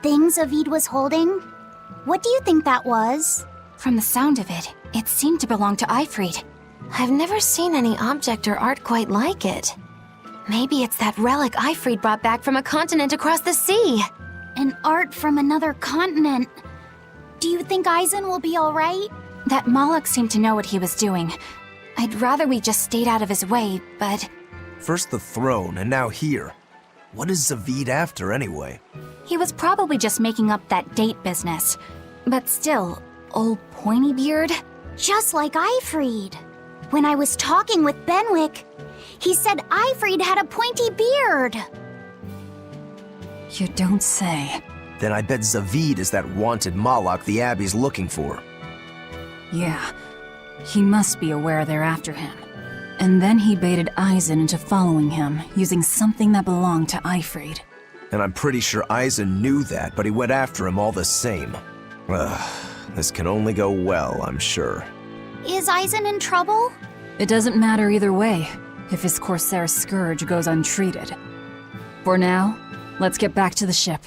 thing Zavid was holding? What do you think that was? From the sound of it, it seemed to belong to Eifried. I've never seen any object or art quite like it. Maybe it's that relic Eifried brought back from a continent across the sea. An art from another continent. Do you think Eisen will be alright? That Moloch seemed to know what he was doing. I'd rather we just stayed out of his way, but... First the throne, and now here. What is Zavid after, anyway? He was probably just making up that date business. But still, old Pointybeard? Just like Eifried. When I was talking with Benwick, he said Eifried had a pointy beard. You don't say. Then I bet Zavid is that wanted Moloch the Abbey's looking for. Yeah, he must be aware they're after him. And then he baited Eisen into following him, using something that belonged to Eifried. And I'm pretty sure Eisen knew that, but he went after him all the same. This can only go well, I'm sure. Is Eisen in trouble? It doesn't matter either way, if his Corsair scourge goes untreated. For now, let's get back to the ship.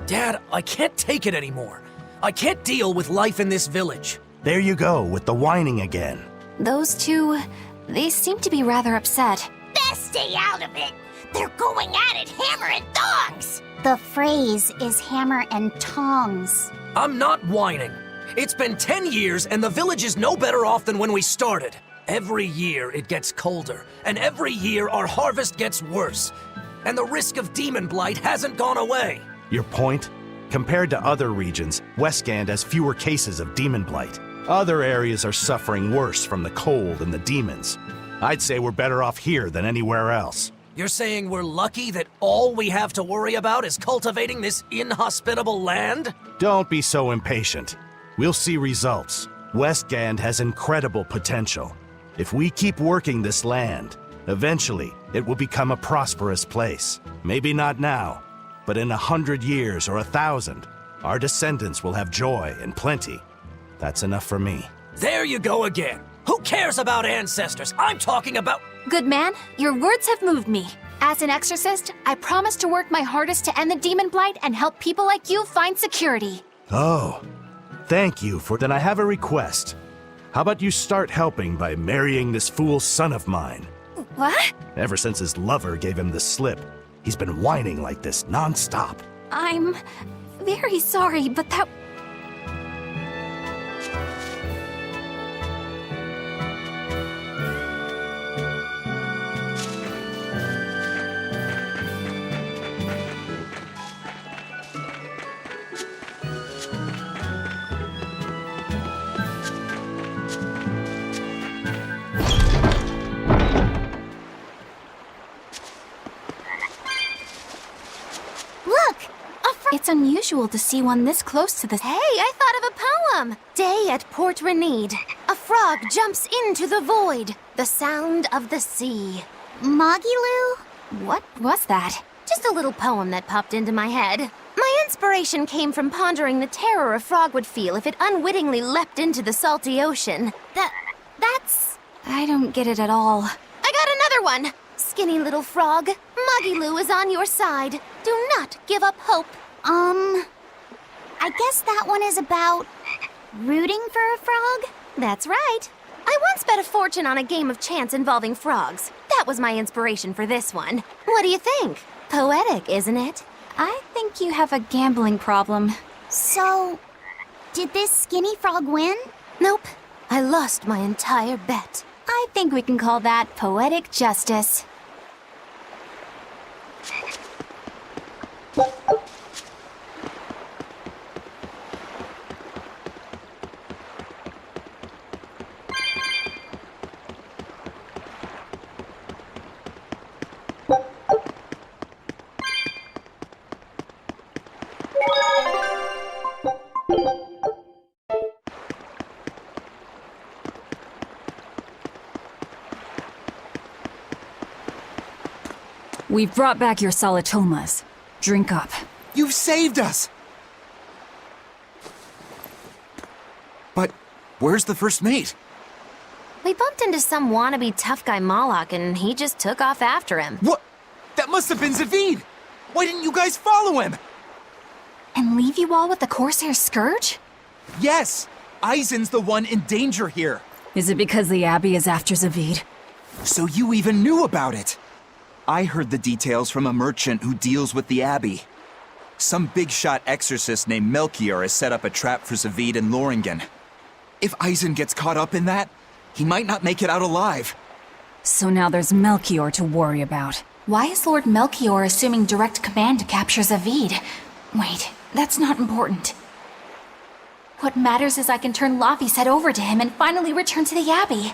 Dad, I can't take it anymore. I can't deal with life in this village. There you go, with the whining again. Those two, they seem to be rather upset. Best stay out of it. They're going at it hammer and tongs. The phrase is hammer and tongs. I'm not whining. It's been 10 years and the village is no better off than when we started. Every year it gets colder, and every year our harvest gets worse. And the risk of demon blight hasn't gone away. Your point? Compared to other regions, Westgand has fewer cases of demon blight. Other areas are suffering worse from the cold and the demons. I'd say we're better off here than anywhere else. You're saying we're lucky that all we have to worry about is cultivating this inhospitable land? Don't be so impatient. We'll see results. Westgand has incredible potential. If we keep working this land, eventually it will become a prosperous place. Maybe not now, but in 100 years or 1,000, our descendants will have joy and plenty. That's enough for me. There you go again. Who cares about ancestors? I'm talking about... Good man, your words have moved me. As an exorcist, I promise to work my hardest to end the demon blight and help people like you find security. Oh, thank you for... Then I have a request. How about you start helping by marrying this fool's son of mine? What? Ever since his lover gave him the slip, he's been whining like this non-stop. I'm very sorry, but that... It's unusual to see one this close to the... Hey, I thought of a poem! Day at Port Renede. A frog jumps into the void. The sound of the sea. Magilu? What was that? Just a little poem that popped into my head. My inspiration came from pondering the terror a frog would feel if it unwittingly leapt into the salty ocean. That's... I don't get it at all. I got another one! Skinny little frog, Magilu is on your side. Do not give up hope. I guess that one is about rooting for a frog? That's right. I once bet a fortune on a game of chance involving frogs. That was my inspiration for this one. What do you think? Poetic, isn't it? I think you have a gambling problem. So, did this skinny frog win? Nope. I lost my entire bet. I think we can call that poetic justice. We've brought back your solitomas. Drink up. You've saved us! But where's the first mate? We bumped into some wannabe tough guy Moloch, and he just took off after him. What? That must have been Zavid! Why didn't you guys follow him? And leave you all with the Corsair Scourge? Yes! Eisen's the one in danger here. Is it because the Abbey is after Zavid? So you even knew about it? I heard the details from a merchant who deals with the Abbey. Some big-shot exorcist named Melchior has set up a trap for Zavid and Loringen. If Eisen gets caught up in that, he might not make it out alive. So now there's Melchior to worry about. Why is Lord Melchior assuming direct command to capture Zavid? Wait, that's not important. What matters is I can turn Laffy's head over to him and finally return to the Abbey.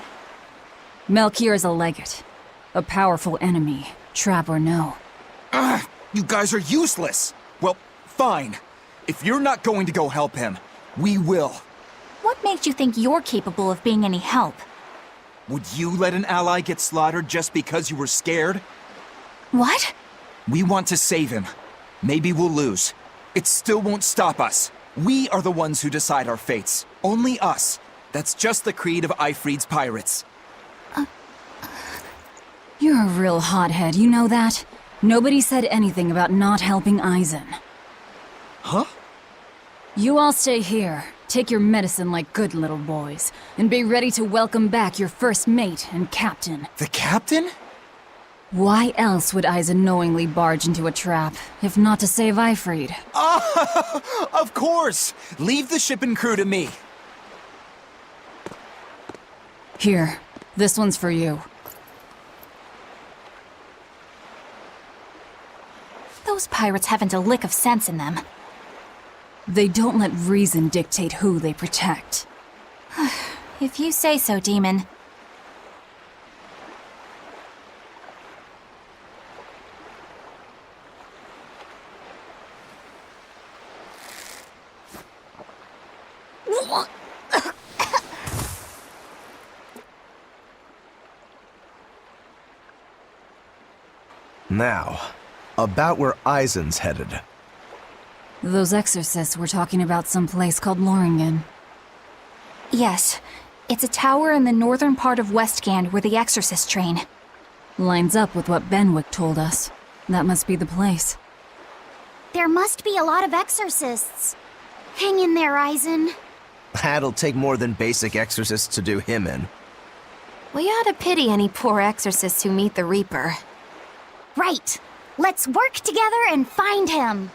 Melchior is a legate. A powerful enemy, trap or no. Ugh, you guys are useless! Well, fine. If you're not going to go help him, we will. What makes you think you're capable of being any help? Would you let an ally get slaughtered just because you were scared? What? We want to save him. Maybe we'll lose. It still won't stop us. We are the ones who decide our fates. Only us. That's just the creed of Eifried's pirates. You're a real hothead, you know that? Nobody said anything about not helping Eisen. Huh? You all stay here, take your medicine like good little boys, and be ready to welcome back your first mate and captain. The captain? Why else would Eisen knowingly barge into a trap, if not to save Eifried? Of course! Leave the ship and crew to me. Here, this one's for you. Those pirates haven't a lick of sense in them. They don't let reason dictate who they protect. If you say so, Demon. Now, about where Eisen's headed. Those exorcists were talking about some place called Loringen. Yes, it's a tower in the northern part of Westgand where the exorcists train. Lines up with what Benwick told us. That must be the place. There must be a lot of exorcists. Hang in there, Eisen. That'll take more than basic exorcists to do him in. We ought to pity any poor exorcists who meet the Reaper. Right. Let's work together and find him.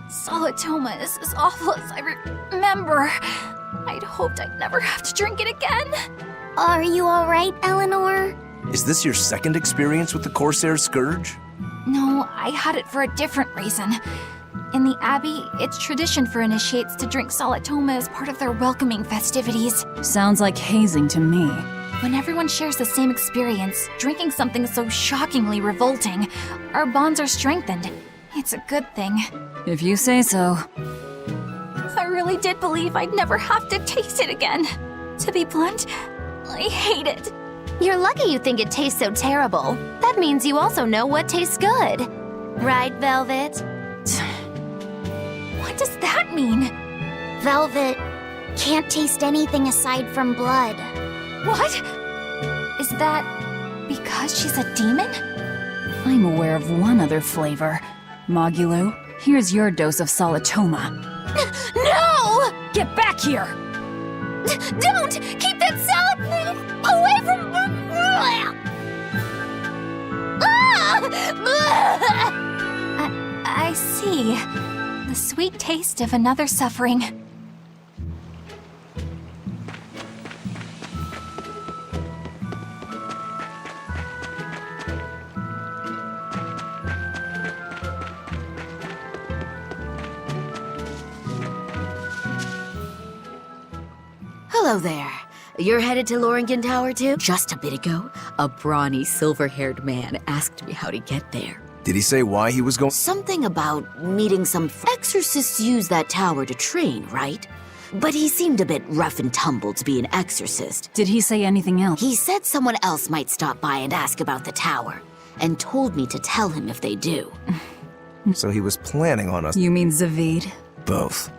Solitoma is as awful as I remember. I'd hoped I'd never have to drink it again. Are you alright, Eleanor? Is this your second experience with the Corsair Scourge? No, I had it for a different reason. In the Abbey, it's tradition for initiates to drink Solitoma as part of their welcoming festivities. Sounds like hazing to me. When everyone shares the same experience, drinking something so shockingly revolting, our bonds are strengthened. It's a good thing. If you say so. I really did believe I'd never have to taste it again. To be blunt, I hate it. You're lucky you think it tastes so terrible. That means you also know what tastes good. Right, Velvet? What does that mean? Velvet can't taste anything aside from blood. What? Is that because she's a demon? I'm aware of one other flavor. Mogulu, here's your dose of solitoma. No! Get back here! Don't! Keep that salad away from... I see. The sweet taste of another suffering. Hello there. You're headed to Loringen Tower too? Just a bit ago, a brawny, silver-haired man asked me how to get there. Did he say why he was going? Something about meeting some exorcists use that tower to train, right? But he seemed a bit rough and tumble to be an exorcist. Did he say anything else? He said someone else might stop by and ask about the tower, and told me to tell him if they do. So he was planning on us You mean Zavid? both.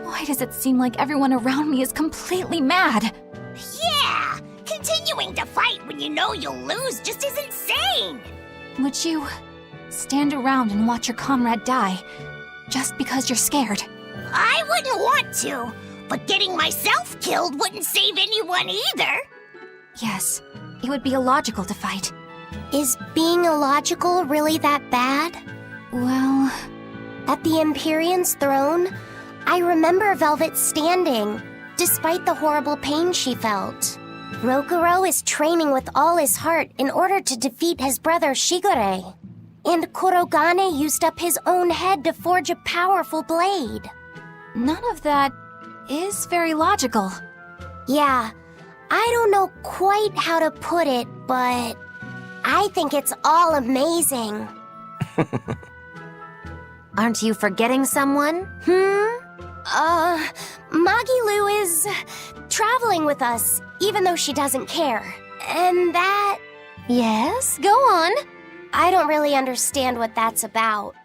Why does it seem like everyone around me is completely mad? Yeah! Continuing to fight when you know you'll lose just is insane! Would you stand around and watch your comrade die just because you're scared? I wouldn't want to, but getting myself killed wouldn't save anyone either. Yes, it would be illogical to fight. Is being illogical really that bad? Well, At the Empyrean's throne, I remember Velvet standing, despite the horrible pain she felt. Rokuro is training with all his heart in order to defeat his brother Shigure. And Kurogane used up his own head to forge a powerful blade. none of that is very logical. Yeah, I don't know quite how to put it, but I think it's all amazing. Aren't you forgetting someone? Magilu is traveling with us, even though she doesn't care. And that... Yes, go on. I don't really understand what that's about.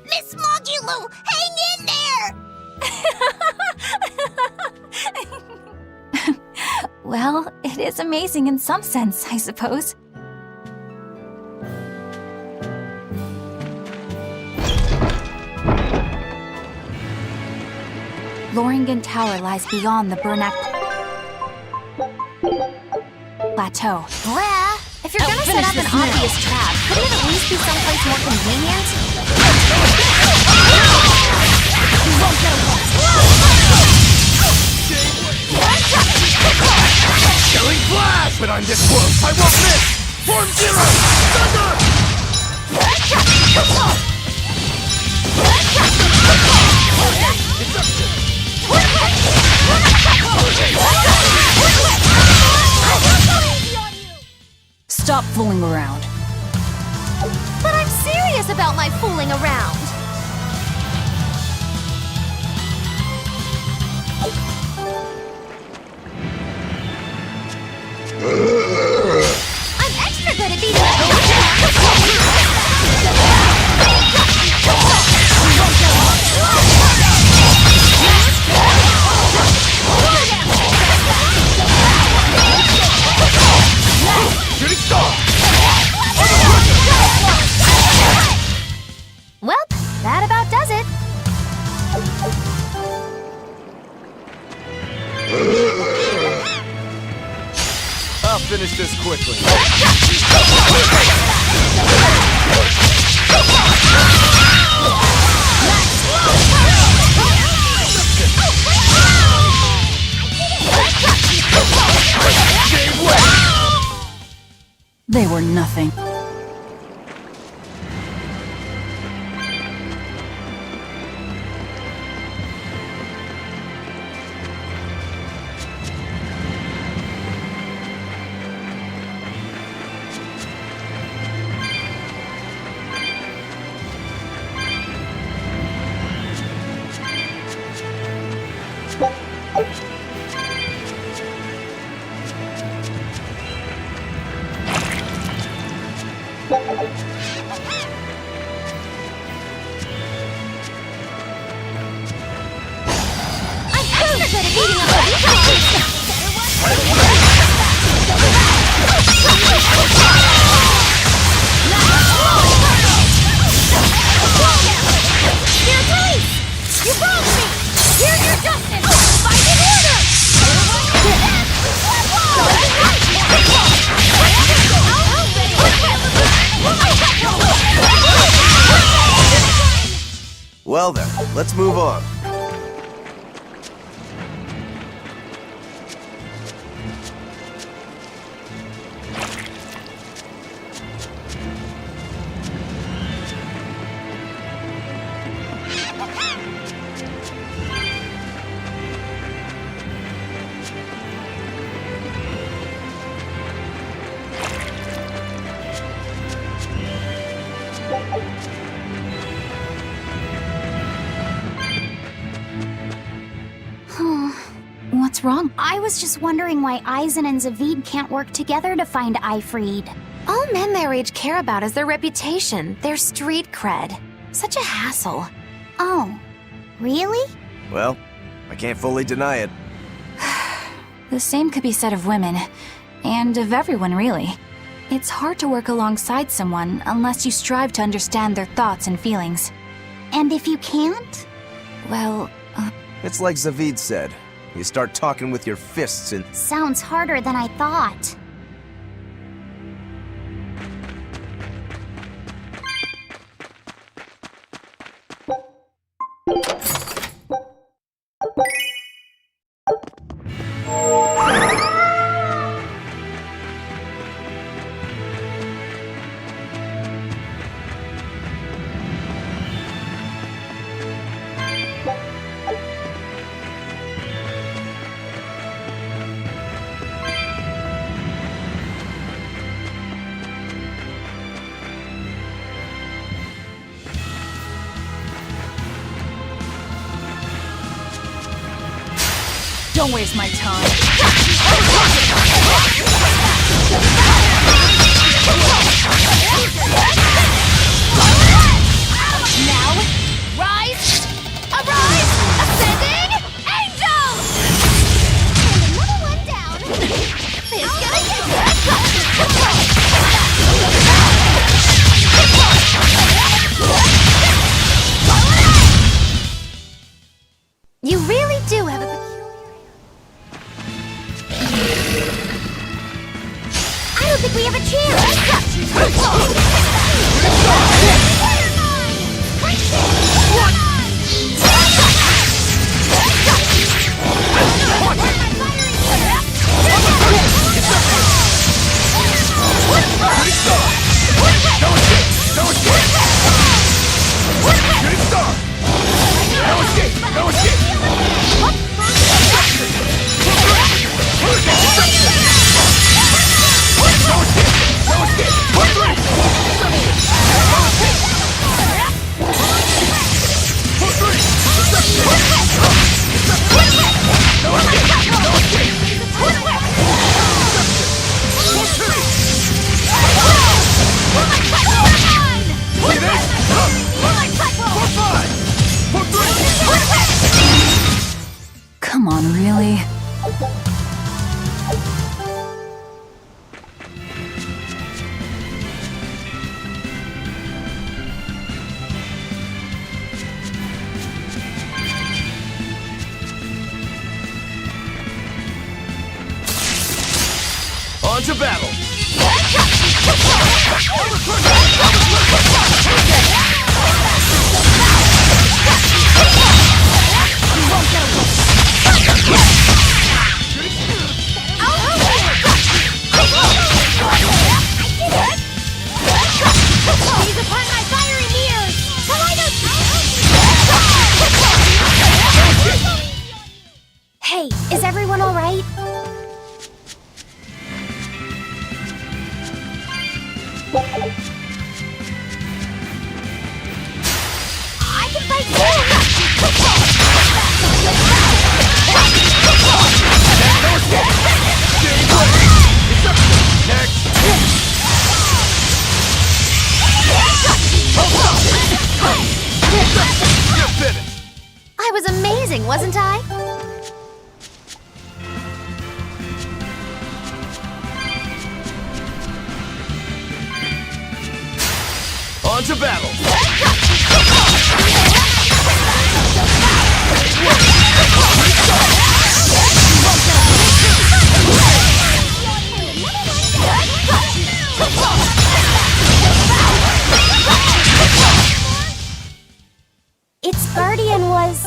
Miss Magilu, hang in there! Well, it is amazing in some sense, I suppose. Loringen Tower lies beyond the Burnak Plateau. Bleh! If you're gonna set up an obvious trap, couldn't it at least be someplace more convenient? Killing flash! But I'm this close, I won't miss! Form zero! Thunder! Stop fooling around. But I'm serious about my fooling around. I'm extra good at beating Shooting star! Well, that about does it. I'll finish this quickly. They were nothing. Well then, let's move on. What's wrong? I was just wondering why Eisen and Zavid can't work together to find Eifried. All men their age care about is their reputation, their street cred. Such a hassle. Oh, really? Well, I can't fully deny it. The same could be said of women, and of everyone, really. It's hard to work alongside someone unless you strive to understand their thoughts and feelings. And if you can't? Well, It's like Zavid said. You start talking with your fists and... Sounds harder than I thought. Don't waste my time. Now, rise! Arise! Ascending angels! And another one down. It's gonna get You really do have a peculiar... I don't think we have a chance! battle! He's upon my fiery mirrors! Hey, is everyone all right? I can fight too! I was amazing, wasn't I? On to battle! Its guardian was...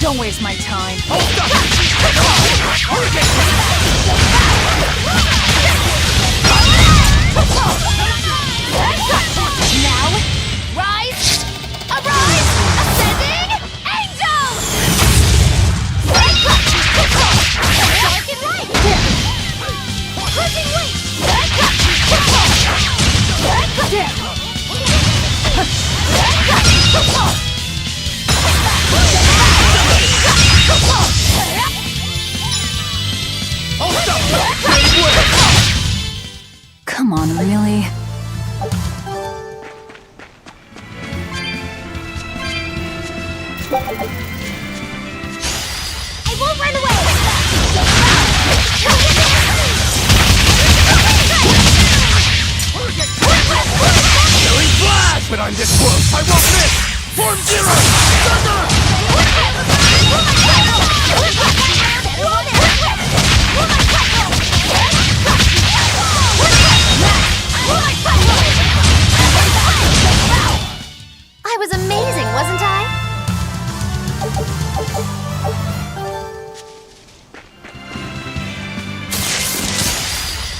Don't waste my time. Now, rise! Arise! Ascending angel! Dark and light! Crushing weight! Come on, really? I won't run away! Killing flash! But I'm this close! I won't miss! Form zero! Thunder! I was amazing, wasn't I?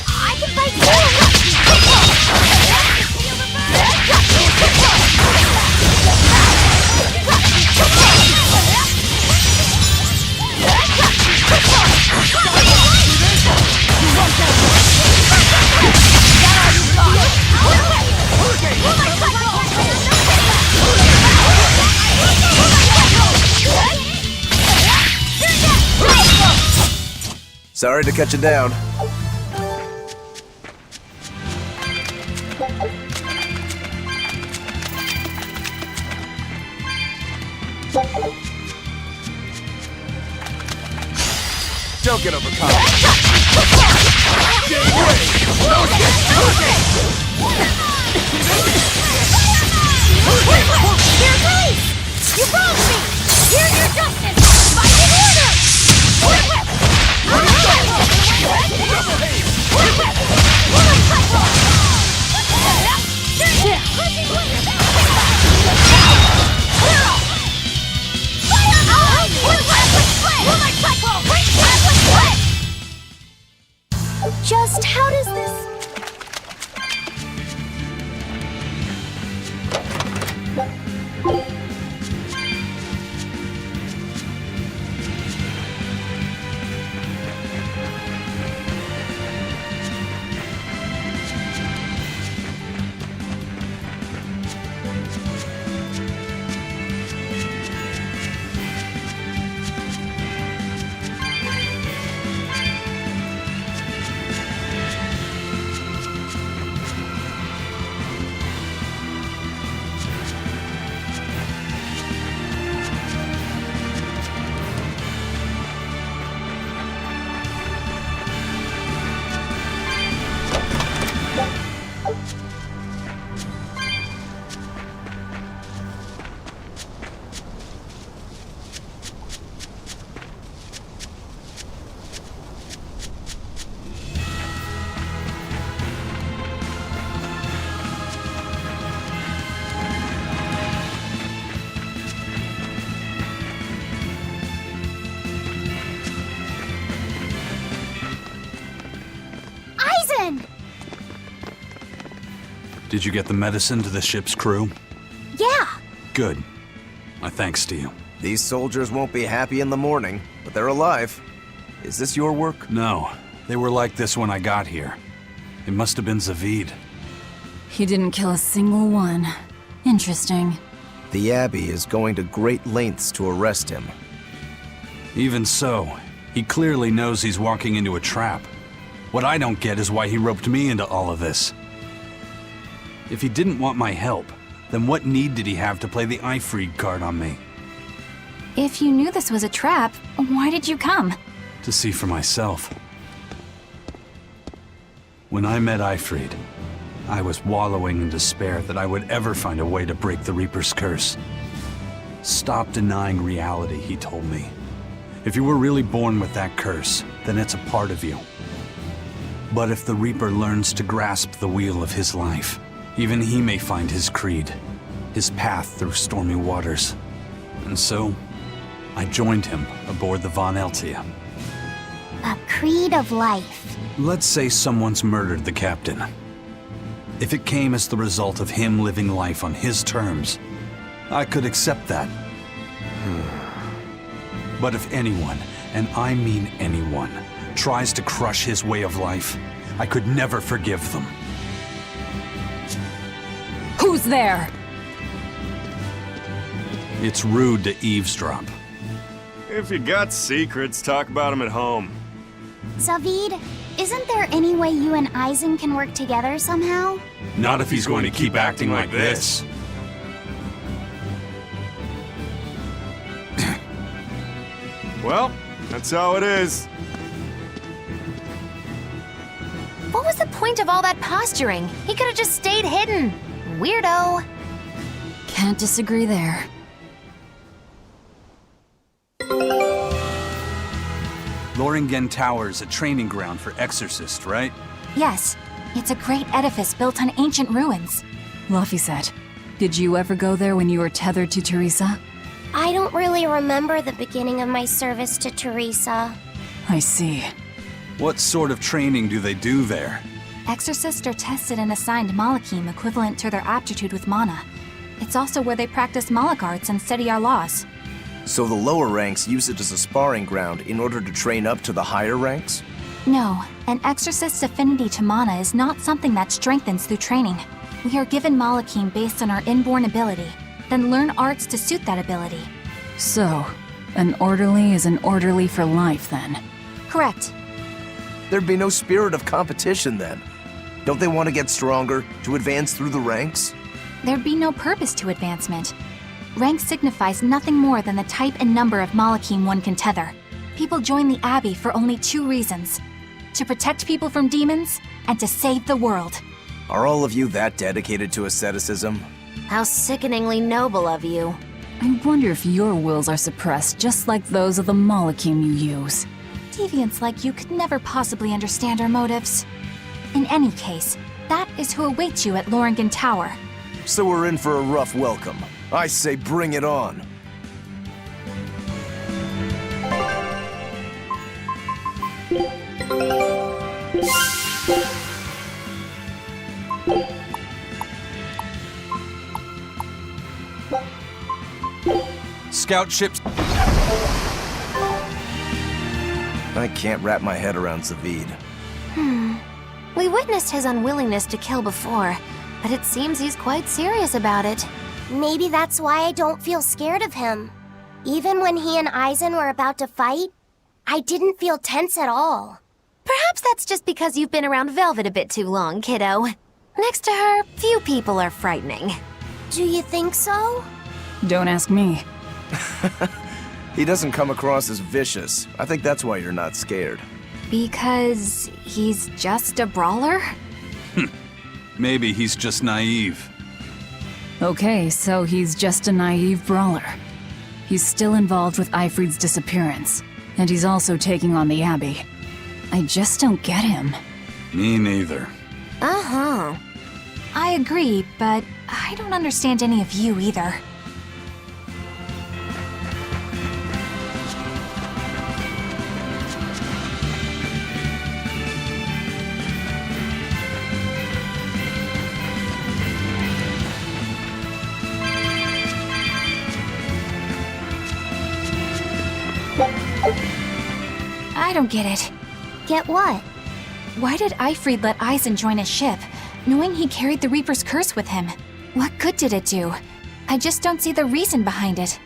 I can fight too! Sorry to cut you down. Don't get overcome. Here's release! You wronged me! Here's your justice! Fight in order! Just how does this... Did you get the medicine to the ship's crew? Yeah. Good. My thanks to you. These soldiers won't be happy in the morning, but they're alive. Is this your work? No. They were like this when I got here. It must have been Zavid. He didn't kill a single one. Interesting. The Abbey is going to great lengths to arrest him. Even so, he clearly knows he's walking into a trap. What I don't get is why he roped me into all of this. If he didn't want my help, then what need did he have to play the Eifried card on me? If you knew this was a trap, why did you come? To see for myself. When I met Eifried, I was wallowing in despair that I would ever find a way to break the Reaper's curse. Stop denying reality, he told me. If you were really born with that curse, then it's a part of you. But if the Reaper learns to grasp the wheel of his life, even he may find his creed, his path through stormy waters. And so, I joined him aboard the Von Eltia. A creed of life. Let's say someone's murdered the captain. If it came as the result of him living life on his terms, I could accept that. But if anyone, and I mean anyone, tries to crush his way of life, I could never forgive them. Who's there? It's rude to eavesdrop. If you got secrets, talk about them at home. Zavid, isn't there any way you and Eisen can work together somehow? Not if he's going to keep acting like this. Well, that's how it is. What was the point of all that posturing? He could have just stayed hidden. Weirdo. Can't disagree there. Loringen Tower's a training ground for exorcists, right? Yes, it's a great edifice built on ancient ruins. Laphicet, did you ever go there when you were tethered to Teresa? I don't really remember the beginning of my service to Teresa. I see. What sort of training do they do there? Exorcists are tested and assigned Malachim equivalent to their aptitude with mana. It's also where they practice Malach arts and study our laws. So the lower ranks use it as a sparring ground in order to train up to the higher ranks? No, an exorcist's affinity to mana is not something that strengthens through training. We are given Malachim based on our inborn ability, then learn arts to suit that ability. So, an orderly is an orderly for life, then? Correct. There'd be no spirit of competition then. Don't they want to get stronger, to advance through the ranks? There'd be no purpose to advancement. Rank signifies nothing more than the type and number of Malachim one can tether. People join the Abbey for only two reasons: to protect people from demons, and to save the world. Are all of you that dedicated to asceticism? How sickeningly noble of you. I wonder if your wills are suppressed just like those of the Malachim you use. Deviants like you could never possibly understand our motives. In any case, that is who awaits you at Loringen Tower. So we're in for a rough welcome. I say bring it on. Scout ships. I can't wrap my head around Zavid. We witnessed his unwillingness to kill before, but it seems he's quite serious about it. Maybe that's why I don't feel scared of him. Even when he and Eisen were about to fight, I didn't feel tense at all. Perhaps that's just because you've been around Velvet a bit too long, kiddo. Next to her, few people are frightening. Do you think so? Don't ask me. He doesn't come across as vicious. I think that's why you're not scared. Because he's just a brawler? Maybe he's just naive. Okay, so he's just a naive brawler. He's still involved with Eifried's disappearance, and he's also taking on the Abbey. I just don't get him. Me neither. Uh-huh. I agree, but I don't understand any of you either. I don't get it. Get what? Why did Eifried let Eisen join his ship, knowing he carried the Reaper's curse with him? What good did it do? I just don't see the reason behind it.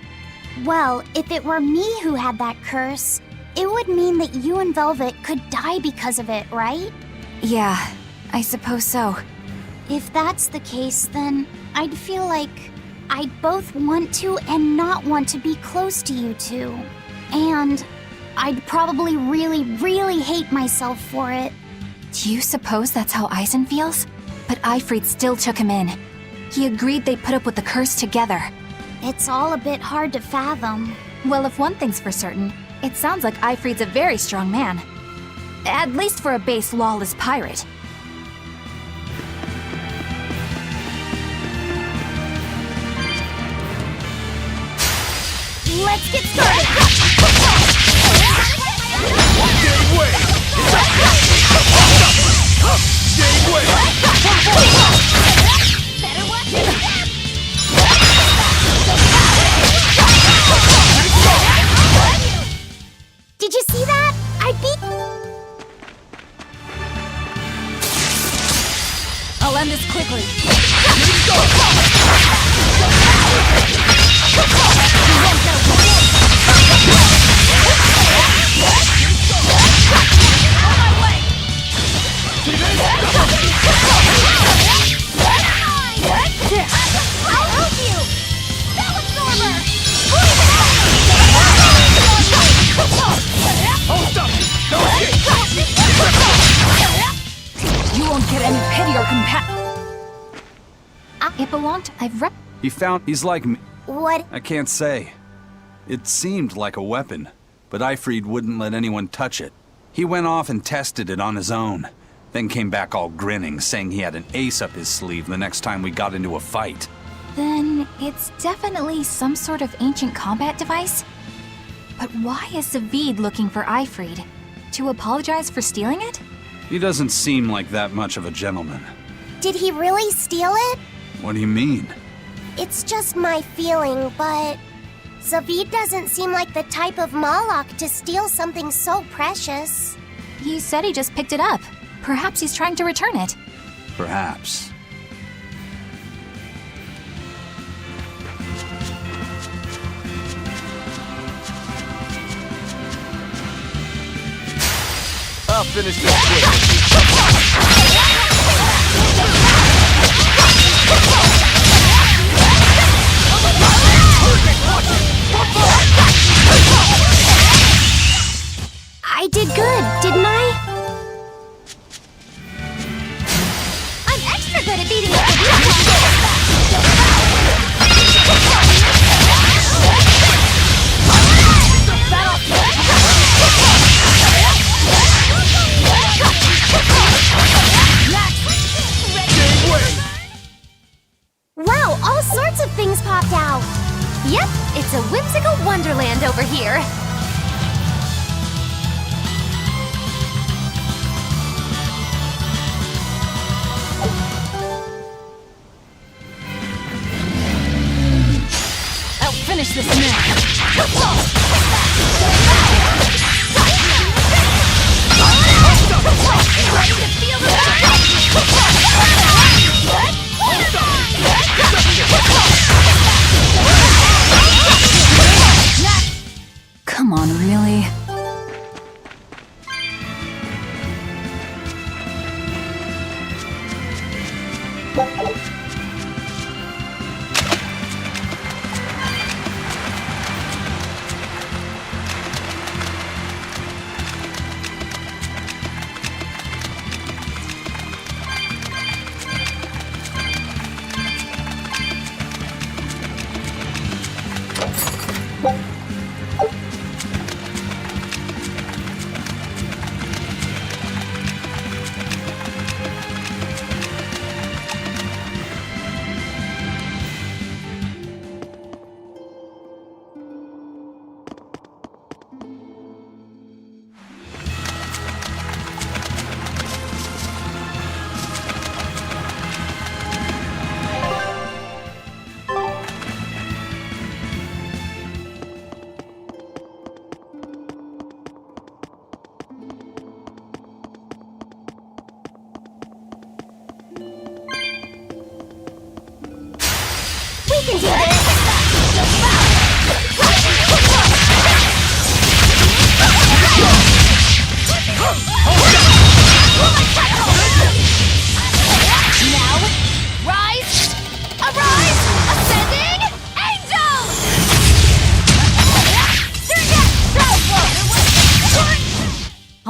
Well, if it were me who had that curse, it would mean that you and Velvet could die because of it, right? Yeah, I suppose so. If that's the case, then I'd feel like I'd both want to and not want to be close to you two. And I'd probably really hate myself for it. Do you suppose that's how Eisen feels? But Eifried still took him in. He agreed they'd put up with the curse together. It's all a bit hard to fathom. Well, if one thing's for certain, it sounds like Eifried's a very strong man. At least for a base lawless pirate. Let's get started! Better watch your step! Did you see that? I beat... I'll end this quickly. I'll help you! Spell absorber! You won't get any pity or compassion. It belonged... He's like me. What? I can't say. It seemed like a weapon, but Eifried wouldn't let anyone touch it. He went off and tested it on his own, then came back all grinning, saying he had an ace up his sleeve the next time we got into a fight. Then it's definitely some sort of ancient combat device? But why is Zavid looking for Eifried? To apologize for stealing it? He doesn't seem like that much of a gentleman. Did he really steal it? What do you mean? It's just my feeling, but... Zavid doesn't seem like the type of Malak to steal something so precious. He said he just picked it up. Perhaps he's trying to return it. Perhaps. I'll finish this quick. I did good, didn't I? I'm extra good at beating up the Wow, all sorts of things popped out. Yep, it's a whimsical wonderland over here. I'll finish this now. Come on, really?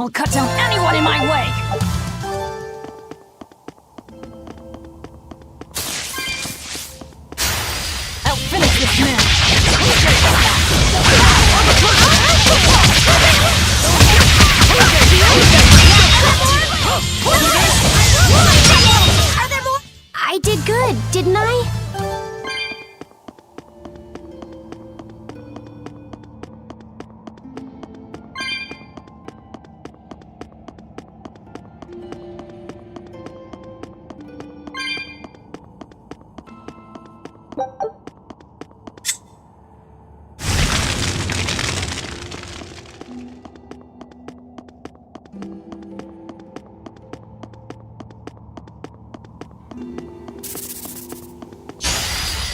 I'll cut down anyone in my way! I'll finish this man! I did good, didn't I?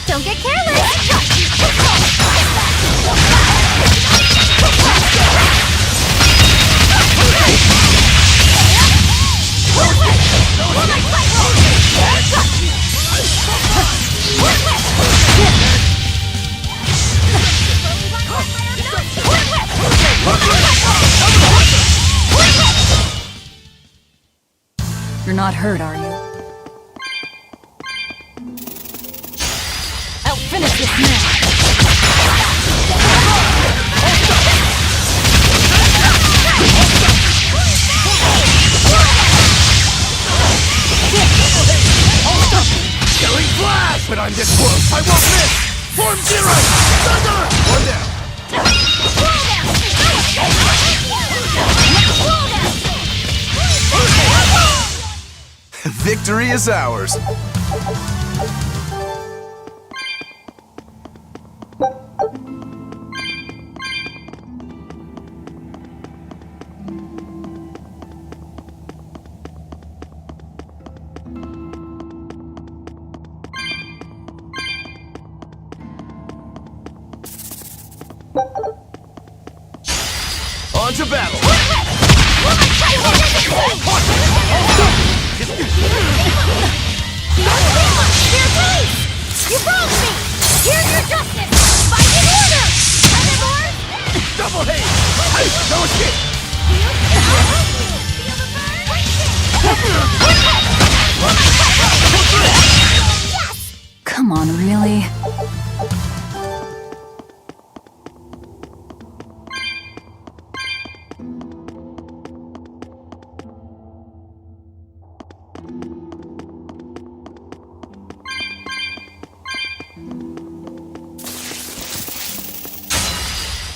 Don't get careless! You're not hurt, are you? I'll finish this man! Killing flash! But I'm this close, I won't miss! Form zero! Thunder! One down. Victory is ours. On to battle! You broke me! Here's your justice! Fight in order! Herbivores! Double hate! Hey, no escape! Come on, really?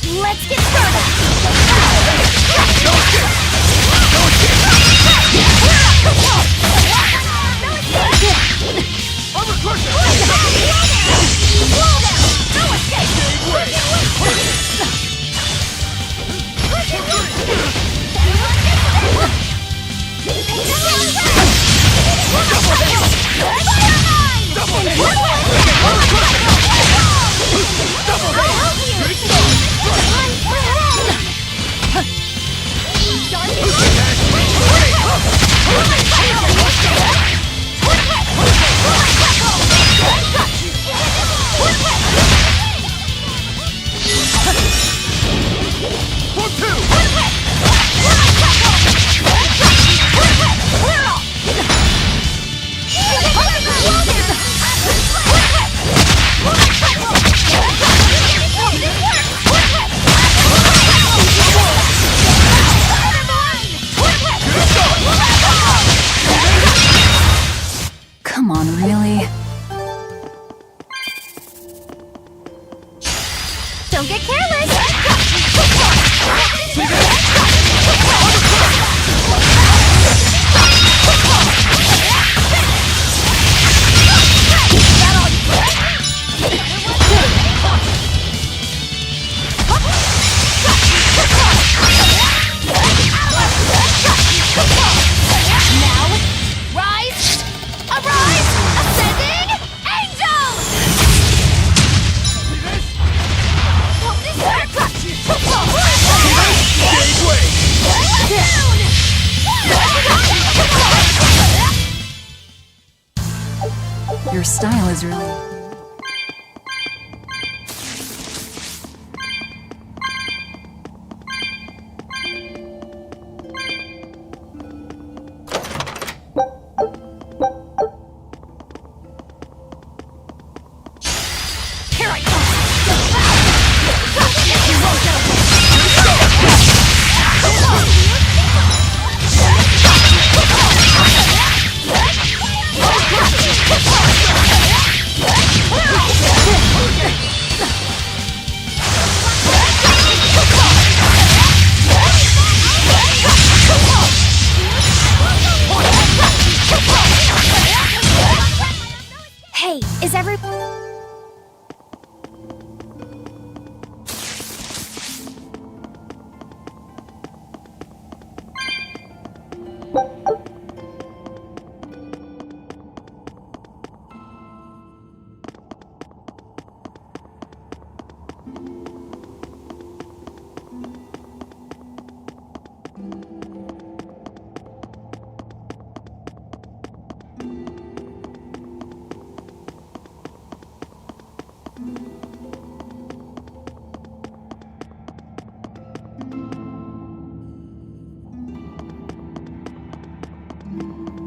Let's get started! Come on, really? Don't get careless! Your style is really...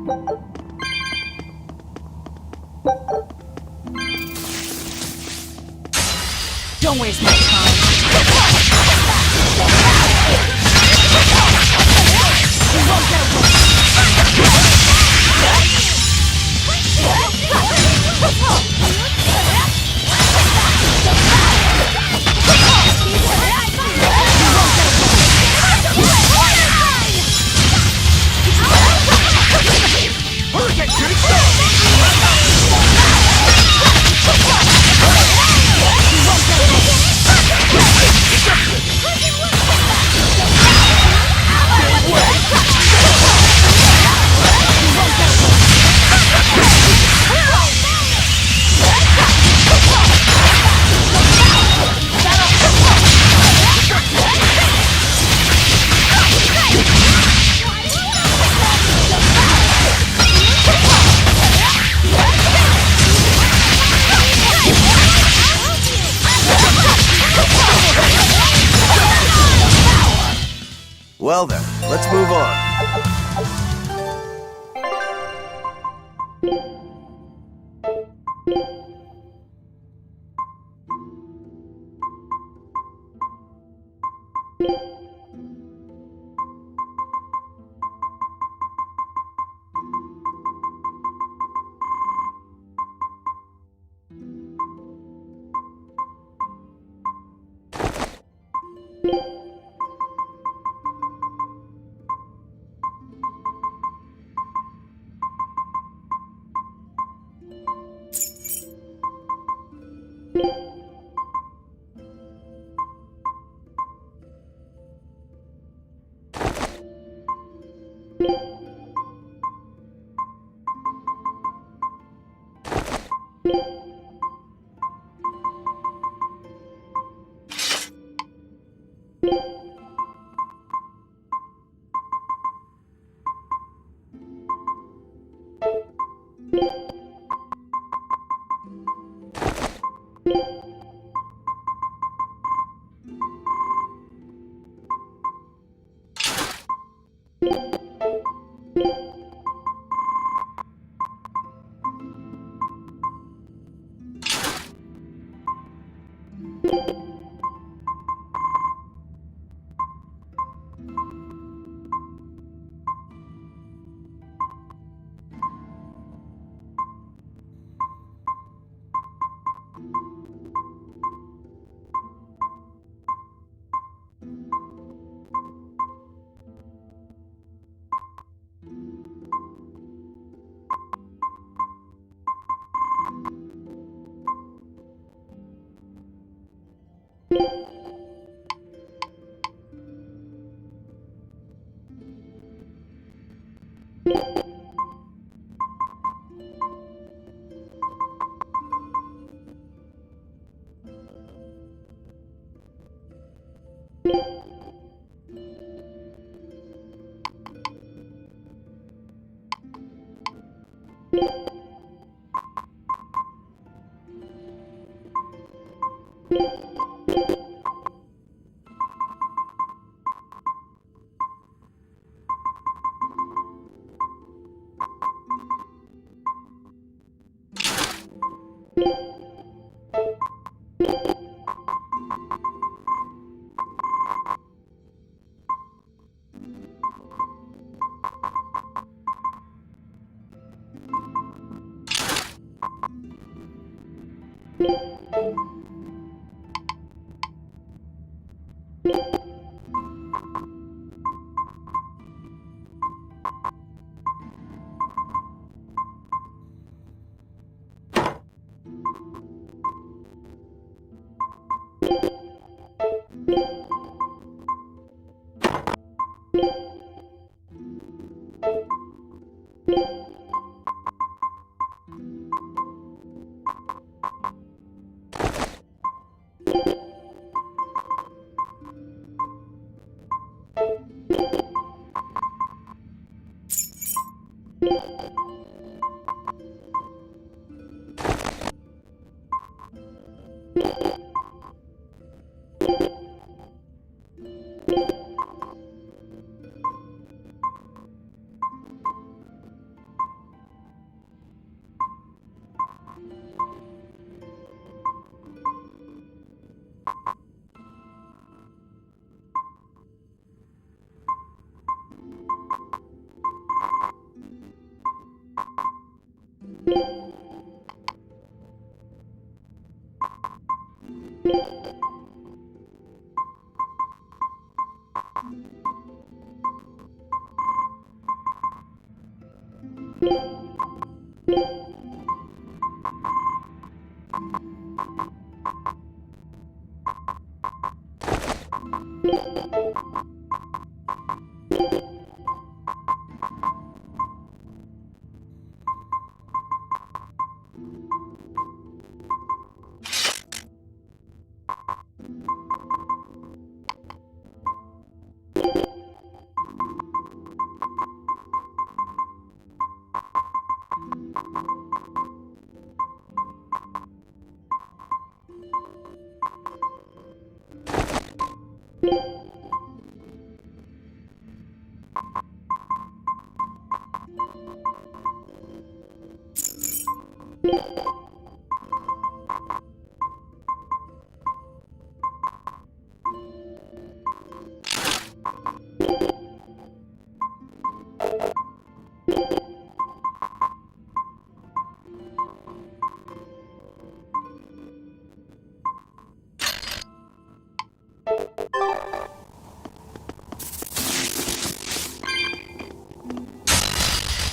Don't waste my time. Well then, let's move on.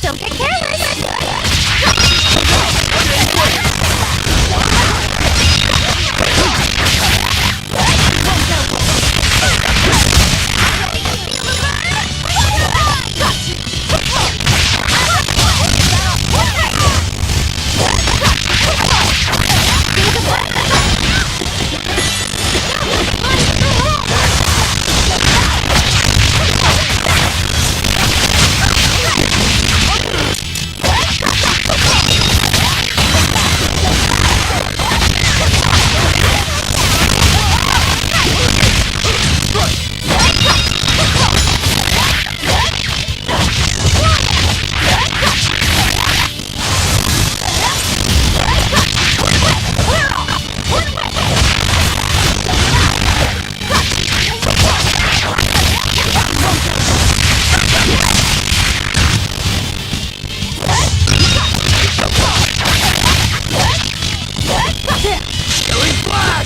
Don't get careless!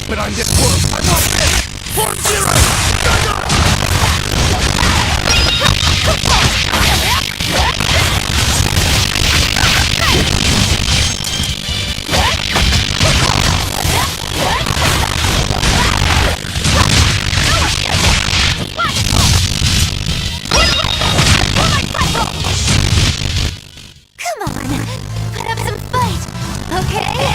But I'm getting worse. I'm not dead. 4-0. Come on, put up some fight, okay?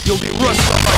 You'll be rushed from my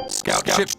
Scout ship.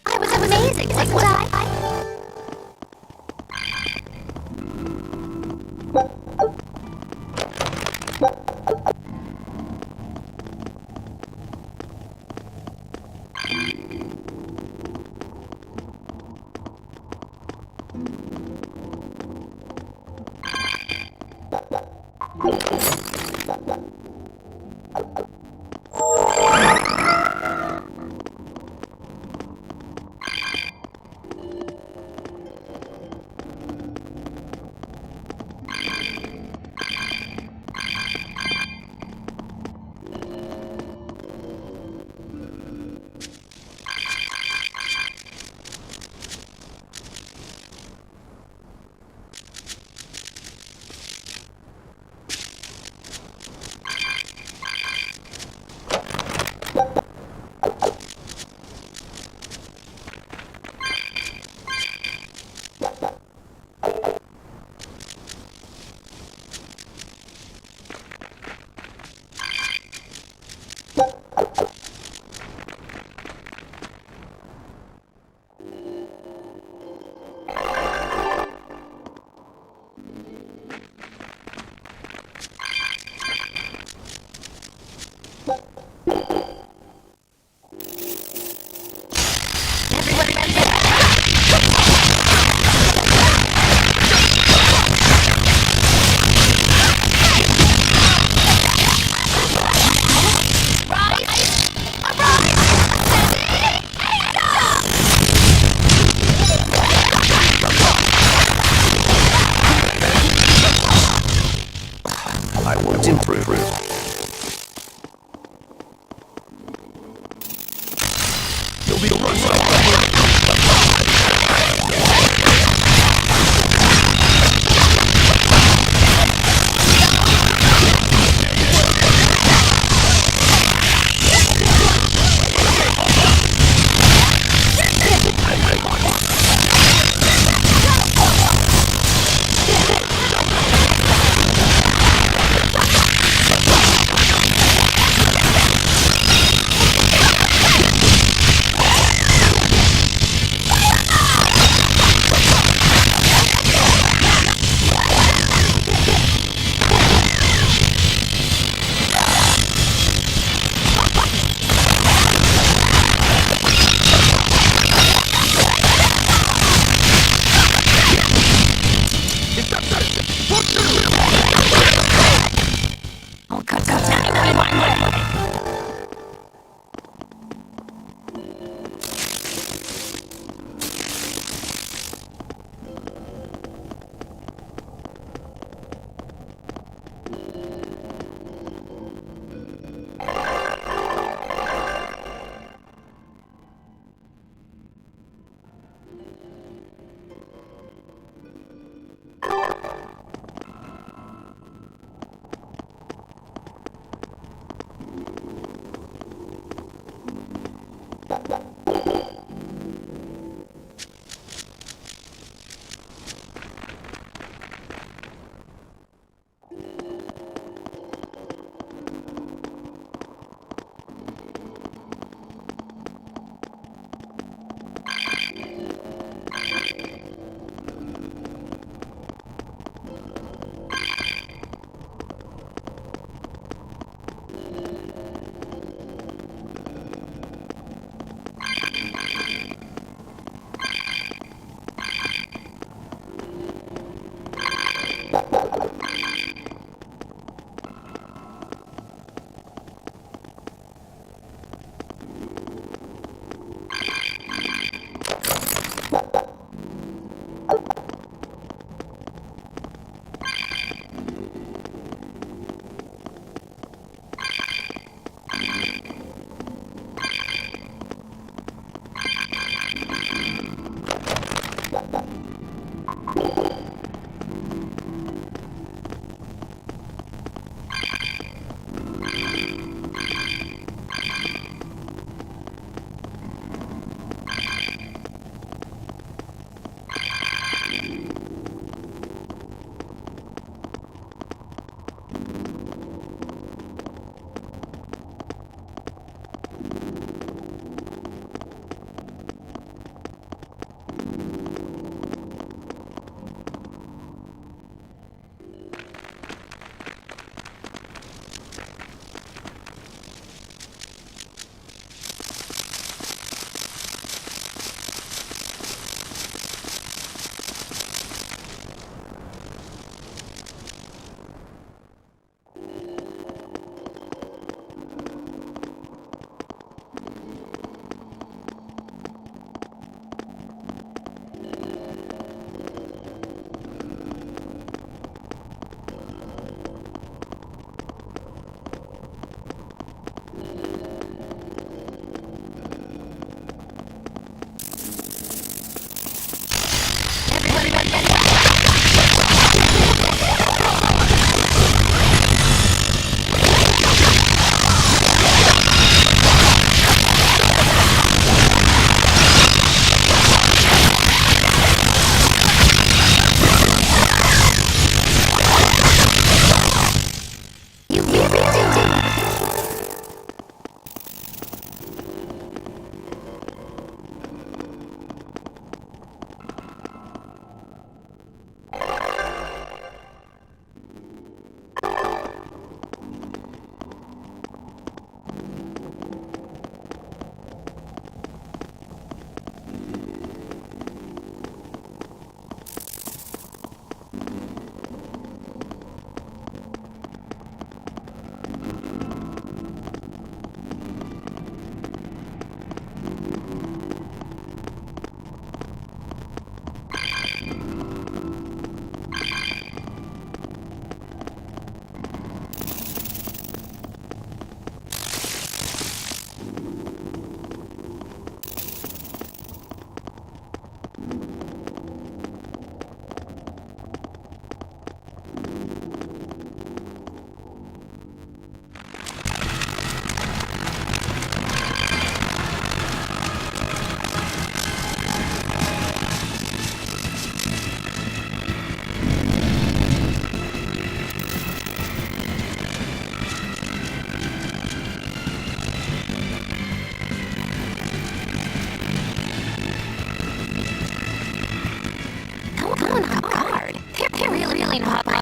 I was amazing, wasn't I?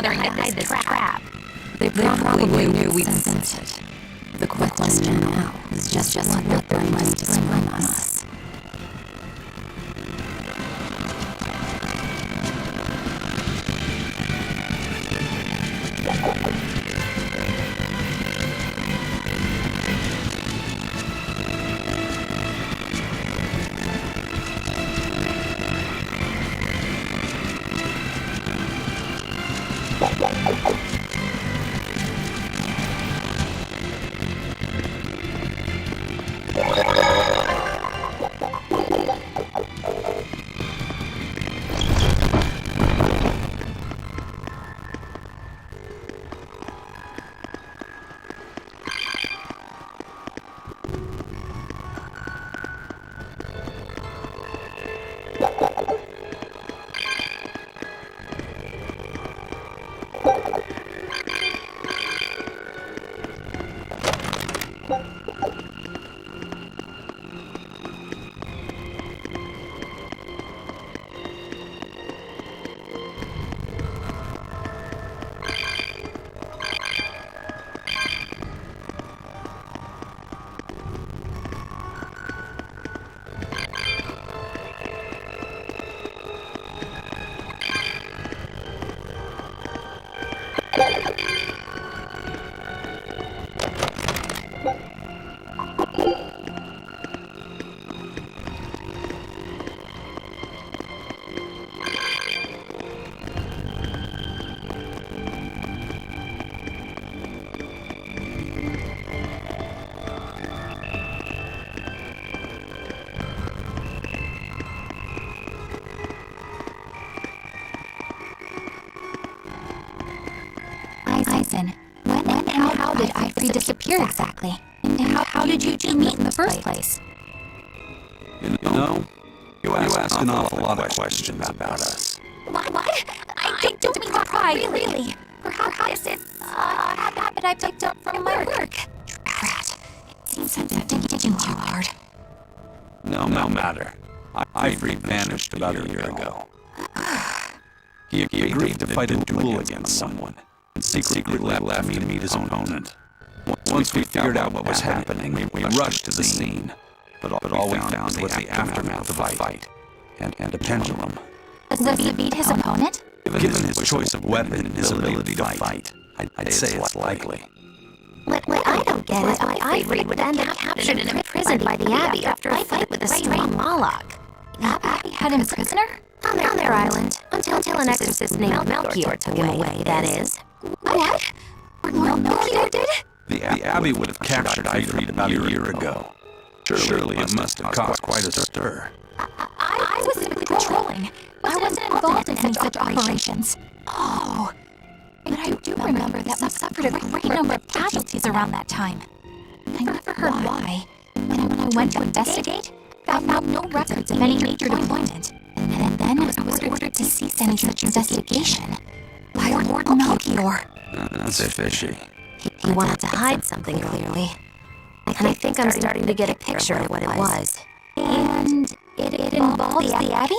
bothering to hide this trap. They probably knew we'd sent it. The question now is just what they're going to spring on us. Eisen, when and how did Ifrit disappear exactly? And how did you two meet in the first place? You know, you ask an awful lot of questions about us. What? I don't mean to pry, really. Perhaps it's a habit I picked up from my work. Drat. It seems I'm digging too hard. No matter. Ifrit vanished about a year ago. He agreed to fight a duel against someone, and secretly left to meet his opponent. Once we figured out what was happening, we rushed to the scene. But all we found was the aftermath of a fight, and a pendulum. Was Zavid his opponent? Given his choice of weapon and his ability to fight, I'd say it's likely. What I don't get is why Ifrit would end up captured and imprisoned by the Abbey after a fight with a stray Moloch. The Abbey had him prisoner? On their island, until an exorcist named Melchior took him away, that is. What? Melchior did? The Abbey would have captured Ifrit about a year ago. Surely it must have caused quite a stir. I was simply patrolling. I wasn't involved in any such operations. Oh. But I do remember that we suffered a great number of casualties around that time. I never heard why. And when I went to investigate, I found no records of any major deployment. And then I was ordered to cease any such investigation by Lord Melchior. That's fishy. He wanted to hide something, clearly. And I think I'm starting to get a picture of what it was. And it involves the Abbey?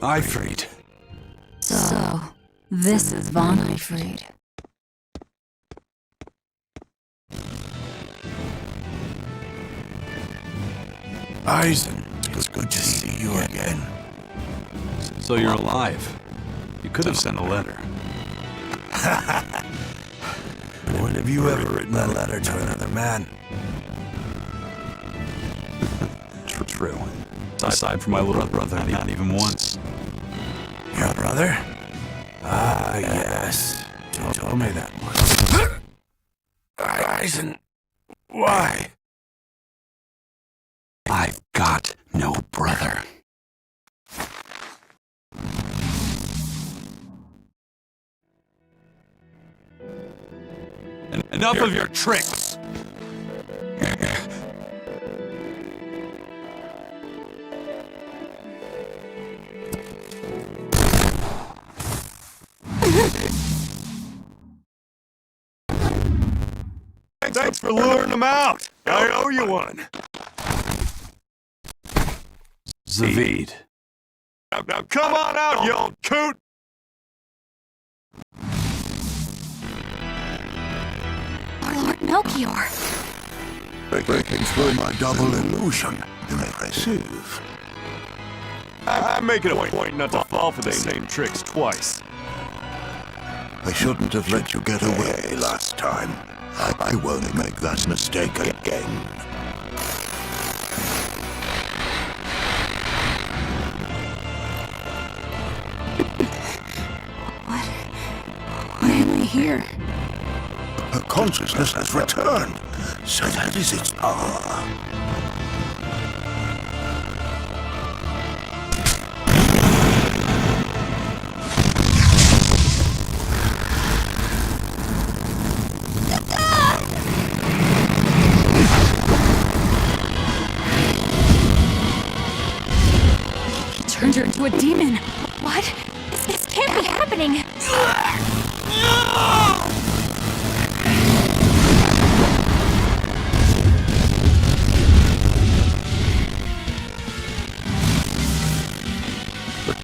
Eifried. So, this is von Eifried. Eisen, it's good to see you again. So you're alive. You could have sent a letter. When have you ever written a letter to another man? True. Aside from my little brother, not even once. Your brother? Ah, yes. You told me that once. Eisen, why? I've got no brother. Enough of your tricks! Thanks for luring him out. I owe you one. Zavid. Now come on out, you old coot! Lord Melchior. Breaking through my double illusion. Impressive. I'm making a point not to fall for the same tricks twice. I shouldn't have let you get away last time. I won't make that mistake again. Why am I here? Her consciousness has returned, so that is its power. He turned her into a demon. What? This can't be happening.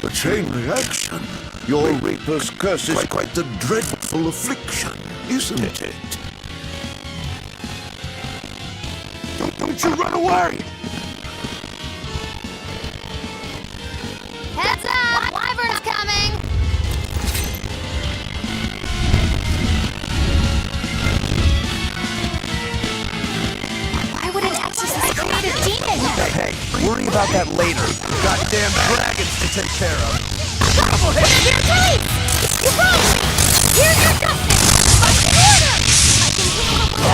The chain reaction. Your Reaper's curse is quite a dreadful affliction, isn't it? Don't you run away! Heads up! Wyvern's coming! Why would an exorcist create a demon? Hey, worry about that later. Goddamn dragons to take care of. Trouble here! Here, please! You wrong me! Here's your justice! Fight in order! I can handle the No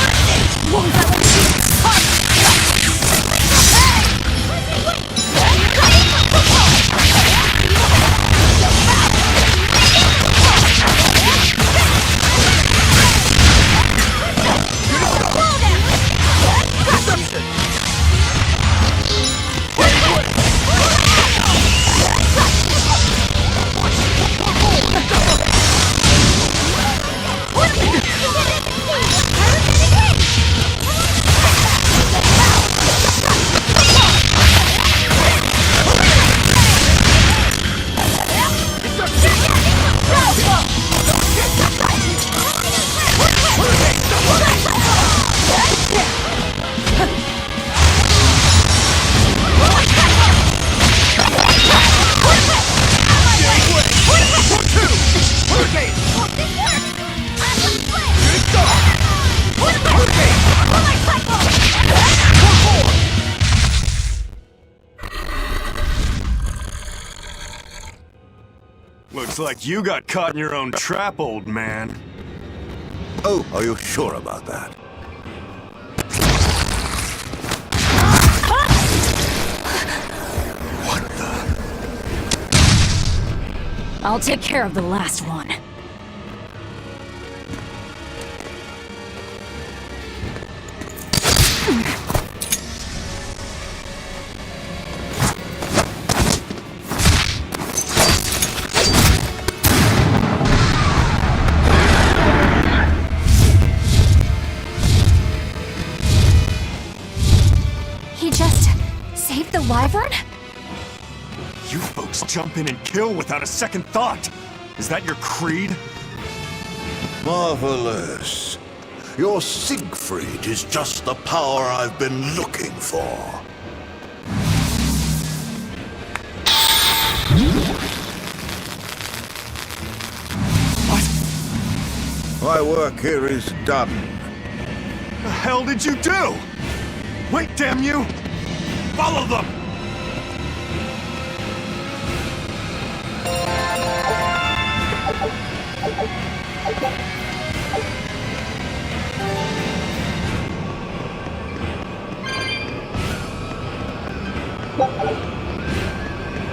mercy! Won't let me see it! Looks like you got caught in your own trap, old man. Oh, are you sure about that? What the? I'll take care of the last one. saved the wyvern? You folks jump in and kill without a second thought. Is that your creed? Marvelous. Your Siegfried is just the power I've been looking for. My work here is done. The hell did you do? Wait, damn you! Follow them!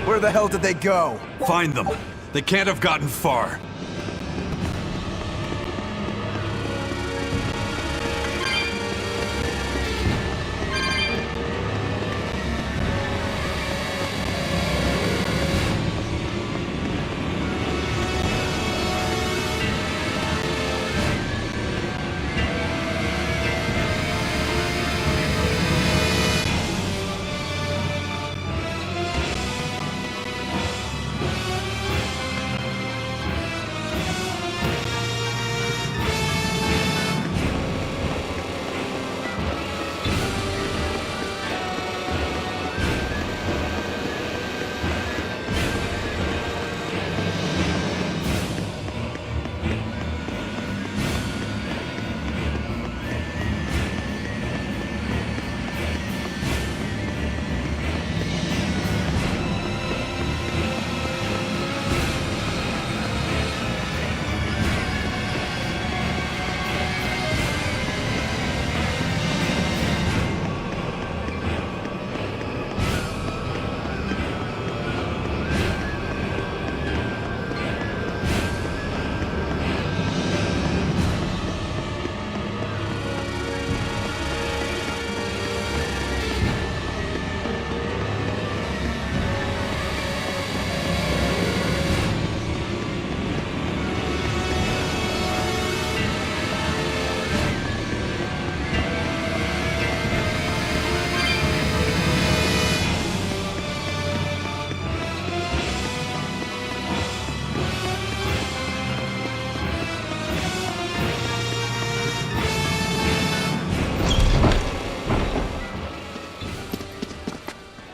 Where the hell did they go? Find them. They can't have gotten far.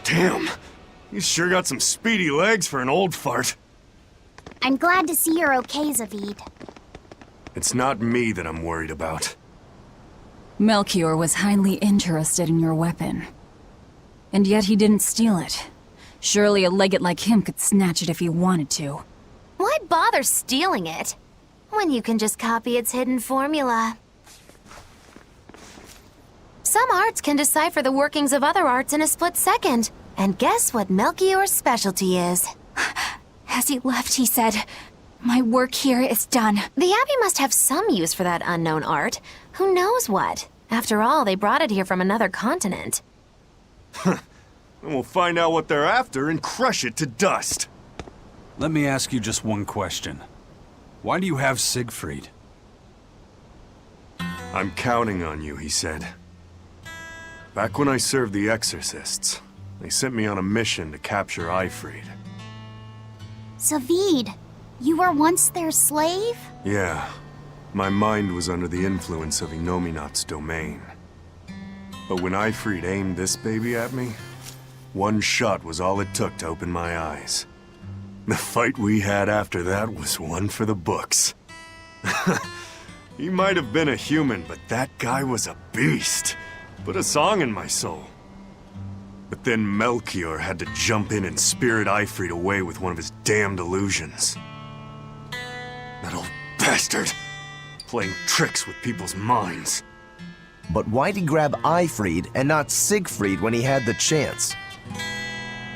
Damn! You sure got some speedy legs for an old fart. I'm glad to see you're okay, Zavid. It's not me that I'm worried about. Melchior was highly interested in your weapon. And yet he didn't steal it. Surely a legate like him could snatch it if he wanted to. Why bother stealing it when you can just copy its hidden formula? Some arts can decipher the workings of other arts in a split second. And guess what Melchior's specialty is? As he left, he said, "My work here is done." The Abbey must have some use for that unknown art. Who knows what? After all, they brought it here from another continent. And we'll find out what they're after and crush it to dust. Let me ask you just one question. Why do you have Siegfried? I'm counting on you, he said. Back when I served the Exorcists, they sent me on a mission to capture Eifried. Zavid, you were once their slave? Yeah. My mind was under the influence of Inominat's domain. But when Eifried aimed this baby at me, one shot was all it took to open my eyes. The fight we had after that was one for the books. He might have been a human, but that guy was a beast. Put a song in my soul. But then Melchior had to jump in and spirit Eifried away with one of his damned illusions. That old bastard! Playing tricks with people's minds. But why'd he grab Eifried and not Siegfried when he had the chance?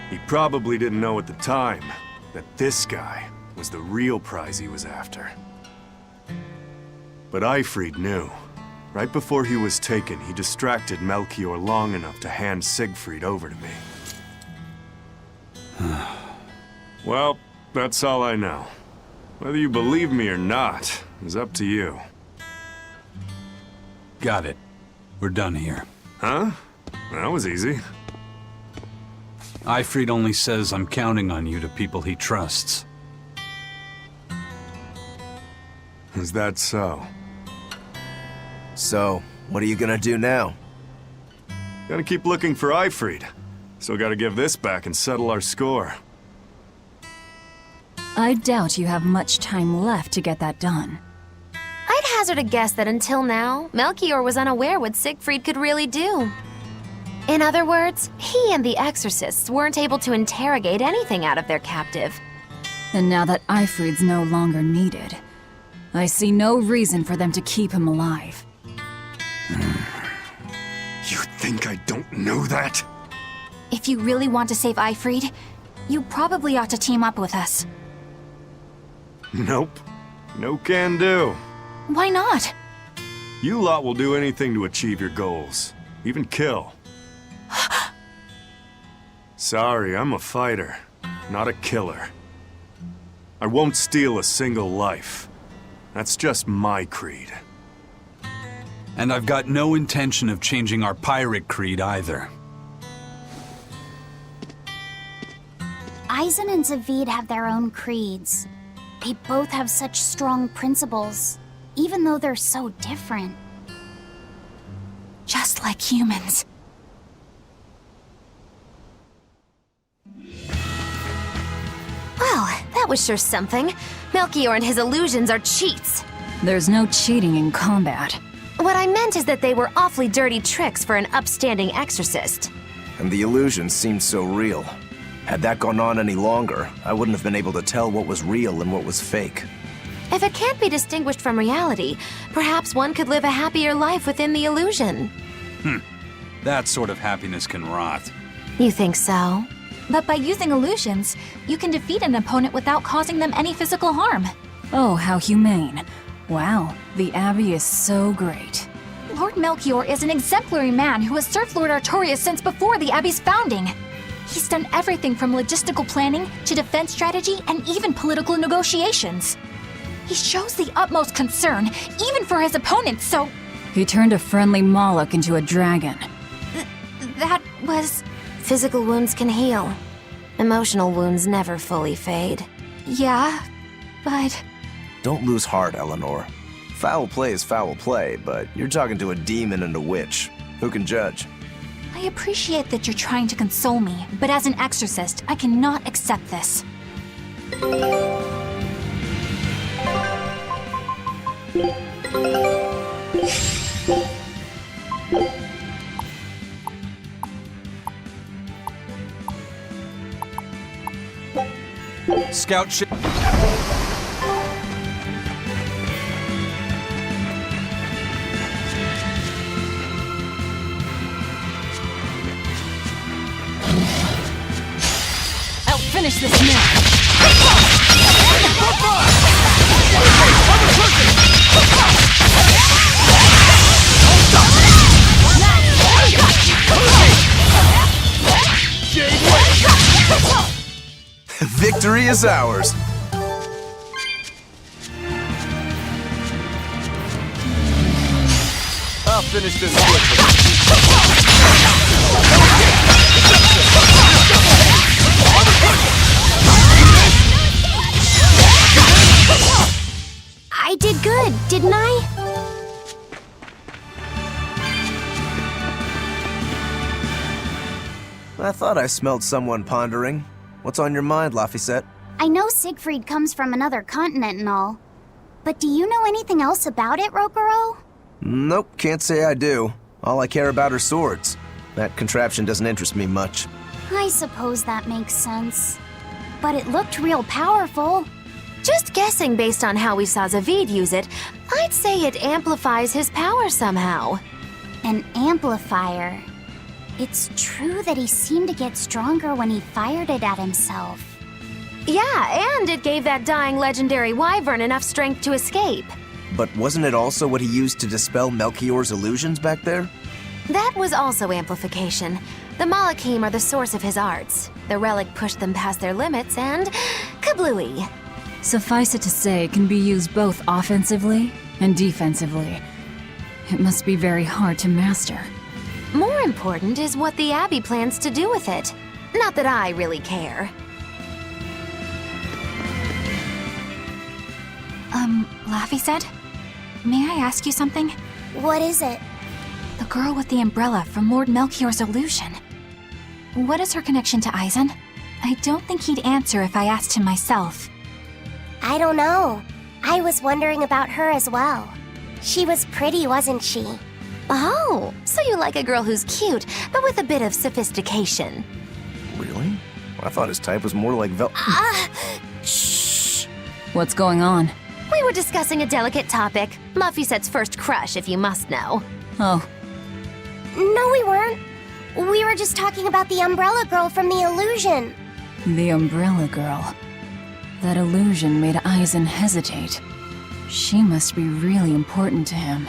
He probably didn't know at the time that this guy was the real prize he was after. But Eifried knew. Right before he was taken, he distracted Melchior long enough to hand Siegfried over to me. Well, that's all I know. Whether you believe me or not is up to you. Got it. We're done here. Huh? That was easy. Ifrid only says I'm counting on you to people he trusts. Is that so? So, what are you gonna do now? Gotta keep looking for Ifrid. Still gotta give this back and settle our score. I doubt you have much time left to get that done. I'd hazard a guess that until now, Melchior was unaware what Siegfried could really do. In other words, he and the exorcists weren't able to interrogate anything out of their captive. And now that Ifrid's no longer needed, I see no reason for them to keep him alive. You think I don't know that? If you really want to save Ifrid, you probably ought to team up with us. Nope. No can do. Why not? You lot will do anything to achieve your goals. Even kill. Sorry, I'm a fighter, not a killer. I won't steal a single life. That's just my creed. And I've got no intention of changing our pirate creed either. Eisen and Zavid have their own creeds. They both have such strong principles, even though they're so different. Just like humans. Well, that was sure something. Melchior and his illusions are cheats. There's no cheating in combat. What I meant is that they were awfully dirty tricks for an upstanding exorcist. And the illusions seemed so real. Had that gone on any longer, I wouldn't have been able to tell what was real and what was fake. If it can't be distinguished from reality, perhaps one could live a happier life within the illusion. That sort of happiness can rot. You think so? But by using illusions, you can defeat an opponent without causing them any physical harm. Oh, how humane. Wow, the Abbey is so great. Lord Melchior is an exemplary man who has served Lord Artorias since before the Abbey's founding. He's done everything from logistical planning to defense strategy and even political negotiations. He shows the utmost concern, even for his opponents, so... He turned a friendly Moloch into a dragon. That was... Physical wounds can heal. Emotional wounds never fully fade. Yeah, but... Don't lose heart, Eleanor. Foul play is foul play, but you're talking to a demon and a witch. Who can judge? I appreciate that you're trying to console me, but as an exorcist, I cannot accept this. Scout ship. I'll finish this now. Victory is ours! I'll finish this quickly. I did good, didn't I? I thought I smelled someone pondering. What's on your mind, Laphicet? I know Siegfried comes from another continent and all. But do you know anything else about it, Rokuro? Nope, can't say I do. All I care about are swords. That contraption doesn't interest me much. I suppose that makes sense. But it looked real powerful. Just guessing based on how we saw Zavid use it, I'd say it amplifies his power somehow. An amplifier. It's true that he seemed to get stronger when he fired it at himself. Yeah, and it gave that dying legendary wyvern enough strength to escape. But wasn't it also what he used to dispel Melchior's illusions back there? That was also amplification. The Malachim are the source of his arts. The relic pushed them past their limits and... kablooey. Suffice it to say, it can be used both offensively and defensively. It must be very hard to master. More important is what the Abbey plans to do with it. Not that I really care. Laffy said? May I ask you something? What is it? The girl with the umbrella from Lord Melchior's illusion. What is her connection to Eisen? I don't think he'd answer if I asked him myself. I don't know. I was wondering about her as well. She was pretty, wasn't she? Oh, so you like a girl who's cute, but with a bit of sophistication. Really? I thought his type was more like Shh. What's going on? We were discussing a delicate topic. Laphicette's first crush, if you must know. Oh, No, we weren't. We were just talking about the umbrella girl from the illusion. the umbrella girl. That illusion made Eisen hesitate. She must be really important to him.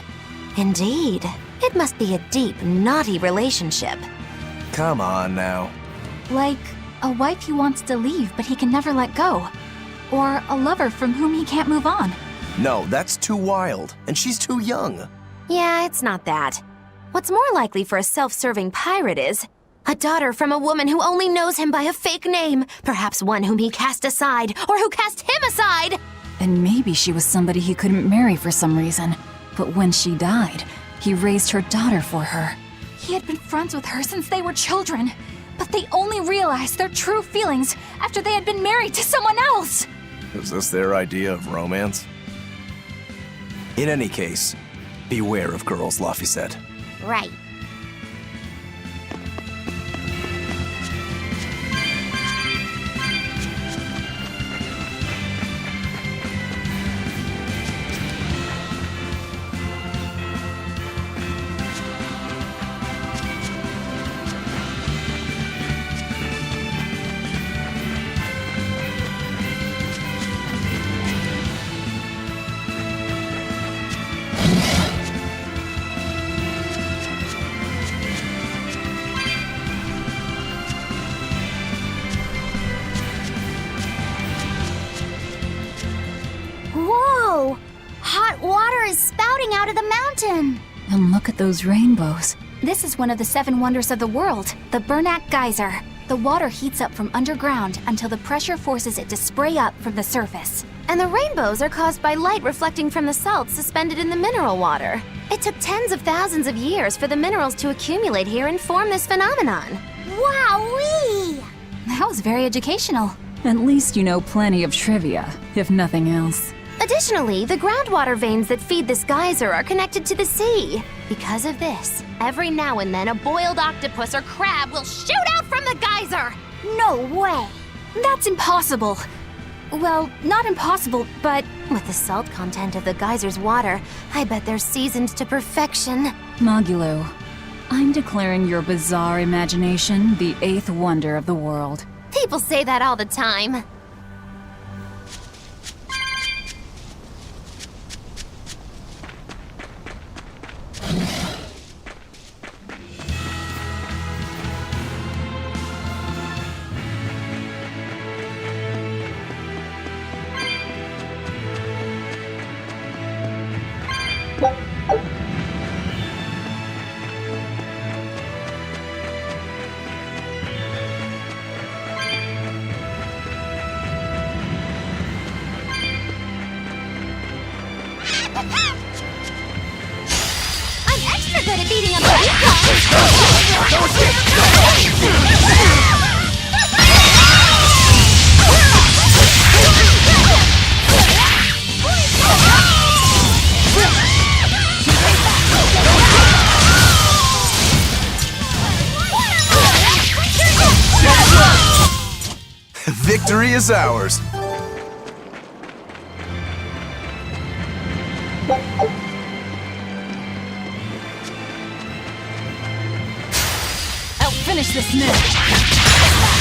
Indeed. It must be a deep, naughty relationship. Come on now. Like a wife he wants to leave but he can never let go. Or a lover from whom he can't move on. No, that's too wild. And she's too young. Yeah, it's not that. What's more likely for a self-serving pirate is a daughter from a woman who only knows him by a fake name, perhaps one whom he cast aside, or who cast him aside! And maybe she was somebody he couldn't marry for some reason. But when she died, he raised her daughter for her. He had been friends with her since they were children. But they only realized their true feelings after they had been married to someone else. Is this their idea of romance? In any case, beware of girls, Laffy said. Right. Whoa! Hot water is spouting out of the mountain! And look at those rainbows. This is one of the 7 wonders of the world, the Bernac Geyser. The water heats up from underground until the pressure forces it to spray up from the surface. And the rainbows are caused by light reflecting from the salts suspended in the mineral water. It took tens of thousands of years for the minerals to accumulate here and form this phenomenon. Wowee! That was very educational. At least you know plenty of trivia, if nothing else. Additionally, the groundwater veins that feed this geyser are connected to the sea. Because of this, every now and then a boiled octopus or crab will shoot out from the geyser! No way! That's impossible. Well, not impossible, but With the salt content of the geyser's water, I bet they're seasoned to perfection. Magulu, I'm declaring your bizarre imagination the 8th wonder of the world. People say that all the time. I'm extra good at beating up Victory is ours. I'll finish this now.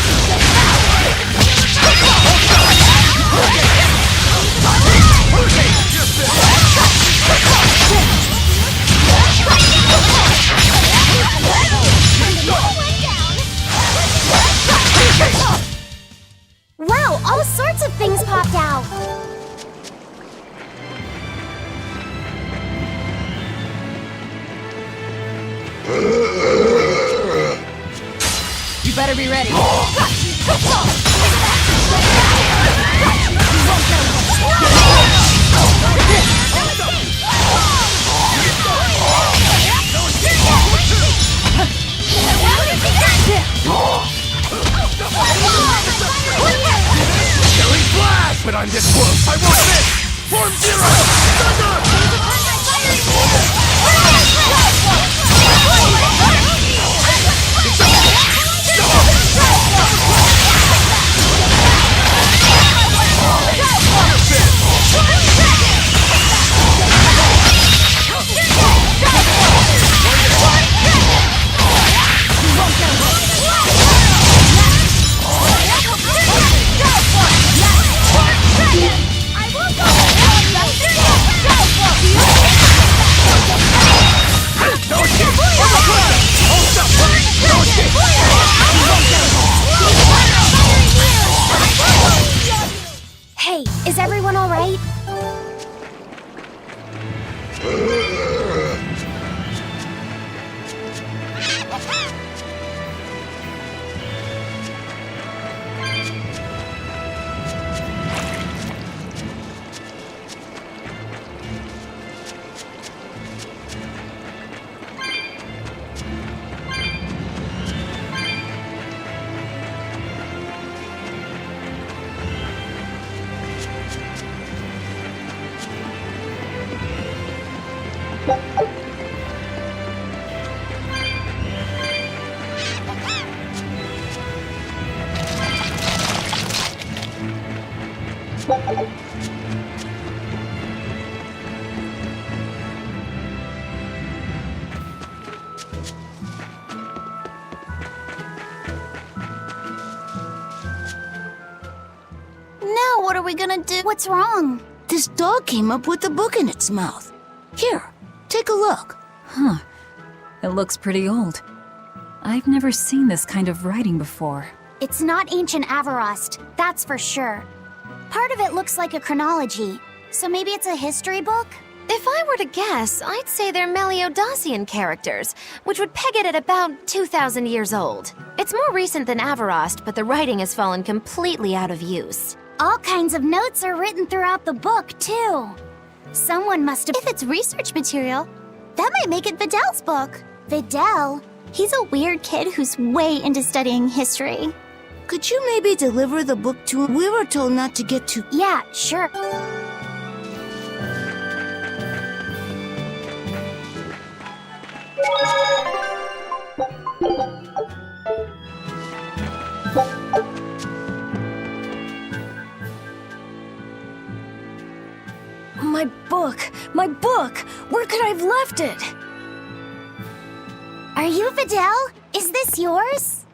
Wow, all sorts of things popped out! You better be ready. Killing flash! When I'm this close, I won't miss! Form zero! Thunder! Hey, is everyone all right? Now what are we gonna do? What's wrong? This dog came up with a book in its mouth. Here, take a look. Huh. It looks pretty old. I've never seen this kind of writing before. It's not ancient Avarost, that's for sure. Part of it looks like a chronology, so maybe it's a history book? If I were to guess, I'd say they're Meliodosian characters, which would peg it at about 2,000 years old. It's more recent than Avarost, but the writing has fallen completely out of use. All kinds of notes are written throughout the book, too. Someone must have... If it's research material, that might make it Videl's book. Videl? He's a weird kid who's way into studying history. Could you maybe deliver the book to him? We were told not to get too... Yeah, sure. My book! My book! Where could I have left it? Are you Videl? Is this yours?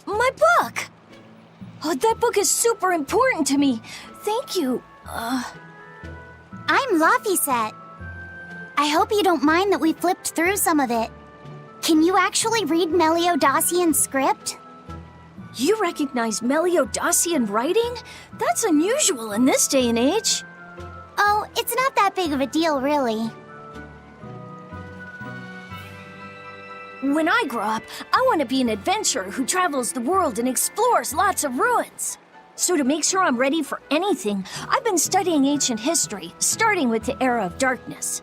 My book! Oh, that book is super important to me. Thank you. I'm Laphicet. I hope you don't mind that we flipped through some of it. Can you actually read Meliodosian script? You recognize Meliodosian writing? That's unusual in this day and age. Oh, it's not that big of a deal, really. When I grow up, I want to be an adventurer who travels the world and explores lots of ruins. So to make sure I'm ready for anything, I've been studying ancient history, starting with the Era of Darkness.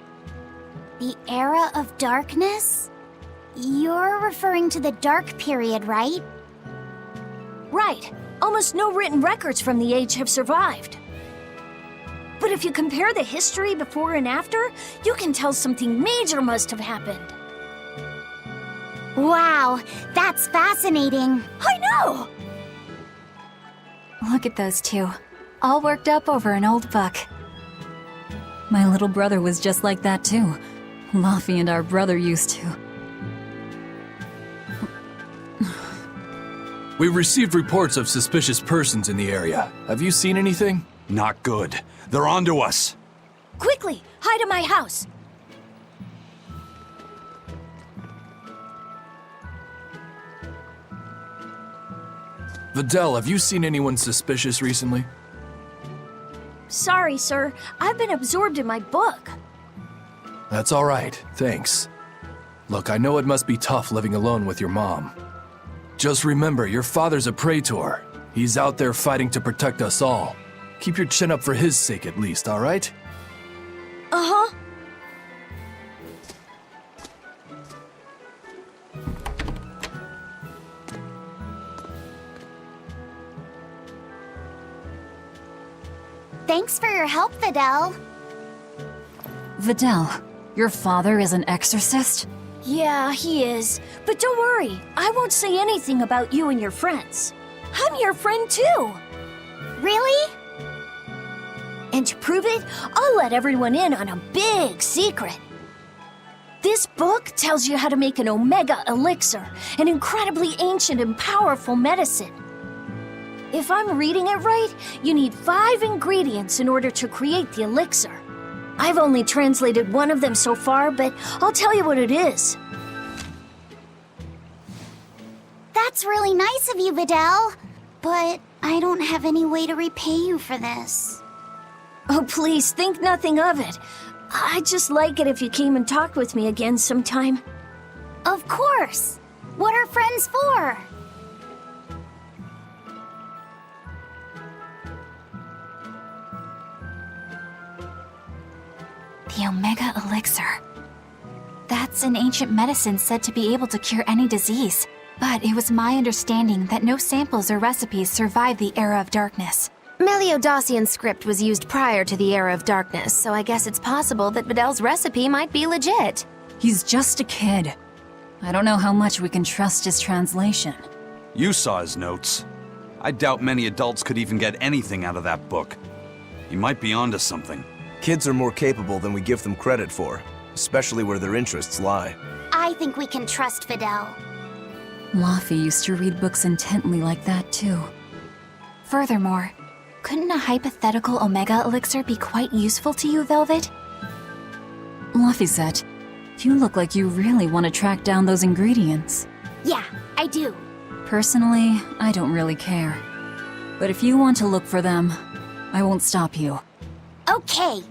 The Era of Darkness? You're referring to the Dark Period, right? Right. Almost no written records from the age have survived. But if you compare the history before and after, you can tell something major must have happened. Wow, that's fascinating. I know! Look at those two, all worked up over an old book. My little brother was just like that too. Laffy and our brother used to. We've received reports of suspicious persons in the area. Have you seen anything? Not good. They're onto us. Quickly, hide in my house. Videl, have you seen anyone suspicious recently? Sorry, sir. I've been absorbed in my book. That's all right, thanks. Look, I know it must be tough living alone with your mom. Just remember, your father's a praetor. He's out there fighting to protect us all. Keep your chin up for his sake at least, alright? Uh-huh. Thanks for your help, Videl. Videl, your father is an exorcist? Yeah, he is. But don't worry, I won't say anything about you and your friends. I'm your friend too. Really? And to prove it, I'll let everyone in on a big secret. This book tells you how to make an Omega Elixir, an incredibly ancient and powerful medicine. If I'm reading it right, you need 5 ingredients in order to create the elixir. I've only translated one of them so far, but I'll tell you what it is. That's really nice of you, Videl. But I don't have any way to repay you for this. Oh, please, think nothing of it. I'd just like it if you came and talked with me again sometime. Of course. What are friends for? The Omega Elixir. That's an ancient medicine said to be able to cure any disease. But it was my understanding that no samples or recipes survived the Era of Darkness. Meliodacian script was used prior to the Era of Darkness, so I guess it's possible that Videl's recipe might be legit. He's just a kid. I don't know how much we can trust his translation. You saw his notes. I doubt many adults could even get anything out of that book. He might be onto something. Kids are more capable than we give them credit for, especially where their interests lie. I think we can trust Videl. Laffy used to read books intently like that, too. Furthermore, couldn't a hypothetical Omega Elixir be quite useful to you, Velvet? Laffy, you look like you really want to track down those ingredients. Yeah, I do. Personally, I don't really care. But if you want to look for them, I won't stop you. Okay.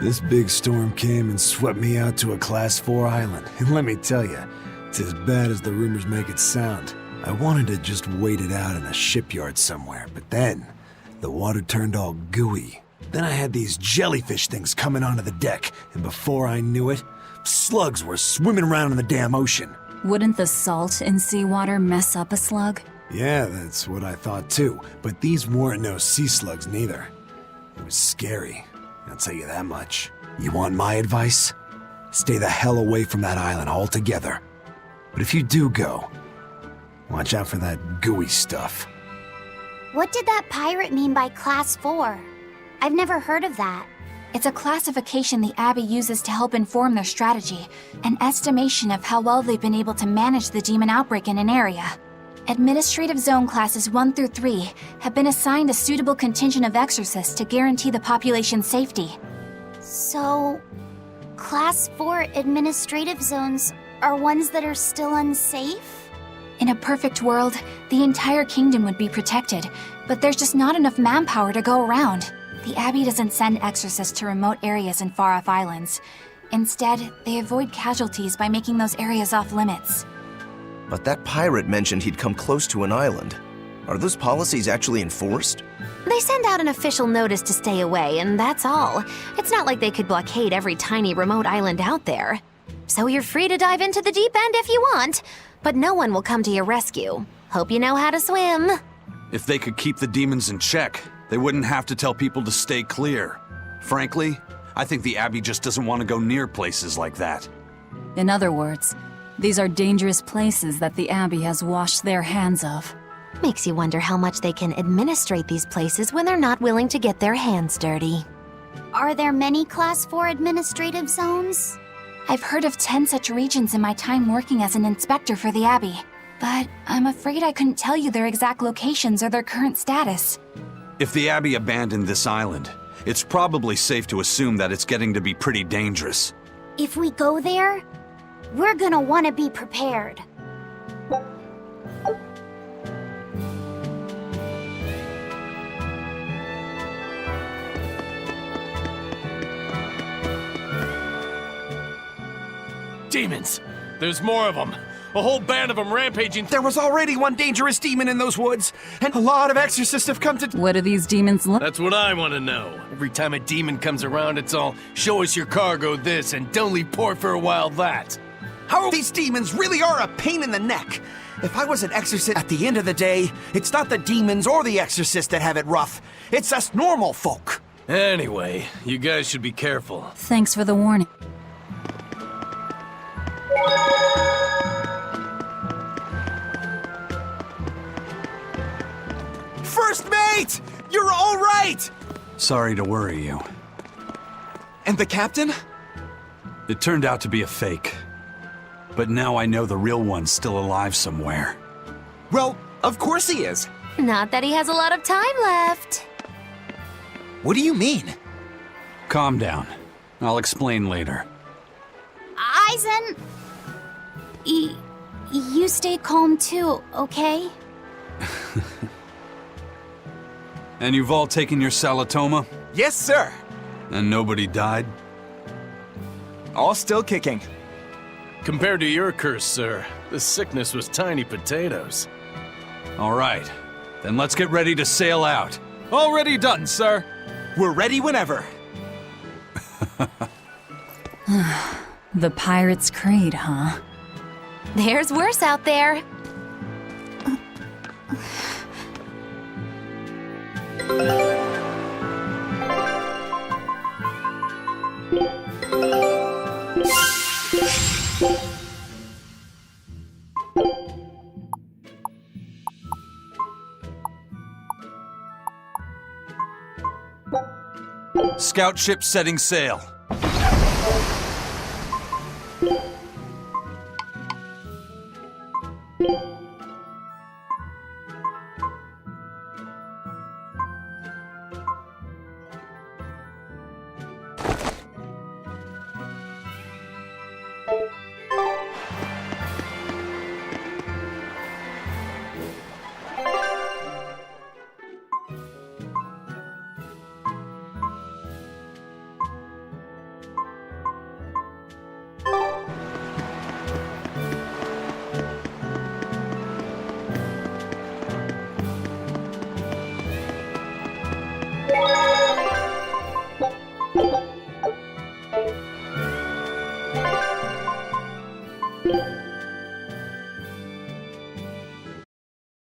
This big storm came and swept me out to a Class 4 island, and let me tell you, it's as bad as the rumors make it sound. I wanted to just wait it out in a shipyard somewhere, but then the water turned all gooey. Then I had these jellyfish things coming onto the deck, and before I knew it, slugs were swimming around in the damn ocean. Wouldn't the salt in seawater mess up a slug? Yeah, that's what I thought too, but these weren't no sea slugs neither. It was scary, I'll tell you that much. You want my advice? Stay the hell away from that island altogether. But if you do go, watch out for that gooey stuff. What did that pirate mean by Class 4? I've never heard of that. It's a classification the Abbey uses to help inform their strategy, an estimation of how well they've been able to manage the demon outbreak in an area. Administrative Zone Classes 1 through 3 have been assigned a suitable contingent of exorcists to guarantee the population's safety. So, Class 4 administrative zones are ones that are still unsafe? In a perfect world, the entire kingdom would be protected, but there's just not enough manpower to go around. The Abbey doesn't send exorcists to remote areas and far-off islands. Instead, they avoid casualties by making those areas off-limits. But that pirate mentioned he'd come close to an island. Are those policies actually enforced? They send out an official notice to stay away, and that's all. It's not like they could blockade every tiny remote island out there. So you're free to dive into the deep end if you want, but no one will come to your rescue. Hope you know how to swim. If they could keep the demons in check, they wouldn't have to tell people to stay clear. Frankly, I think the Abbey just doesn't want to go near places like that. In other words, these are dangerous places that the Abbey has washed their hands of. Makes you wonder how much they can administrate these places when they're not willing to get their hands dirty. Are there many Class 4 administrative zones? I've heard of 10 such regions in my time working as an inspector for the Abbey, but I'm afraid I couldn't tell you their exact locations or their current status. If the Abbey abandoned this island, it's probably safe to assume that it's getting to be pretty dangerous. If we go there, we're gonna want to be prepared. Demons! There's more of them! A whole band of them rampaging. There was already one dangerous demon in those woods, and a lot of exorcists have come to— What do these demons look? That's what I want to know. Every time a demon comes around, it's all, show us your cargo this, and don't leave port for a while that. How these demons really are a pain in the neck. If I was an exorcist, at the end of the day, it's not the demons or the exorcists that have it rough. It's us normal folk. Anyway, you guys should be careful. Thanks for the warning. First mate! You're all right! Sorry to worry you. And the captain? It turned out to be a fake. But now I know the real one's still alive somewhere. Well, of course he is. Not that he has a lot of time left. What do you mean? Calm down. I'll explain later. Eisen! You stay calm too, okay? And you've all taken your Salatoma? Yes, sir. And nobody died? All still kicking. Compared to your curse, sir, the sickness was tiny potatoes. All right. Then let's get ready to sail out. Already done, sir. We're ready whenever. The Pirate's Creed, huh? There's worse out there. Scout ship setting sail.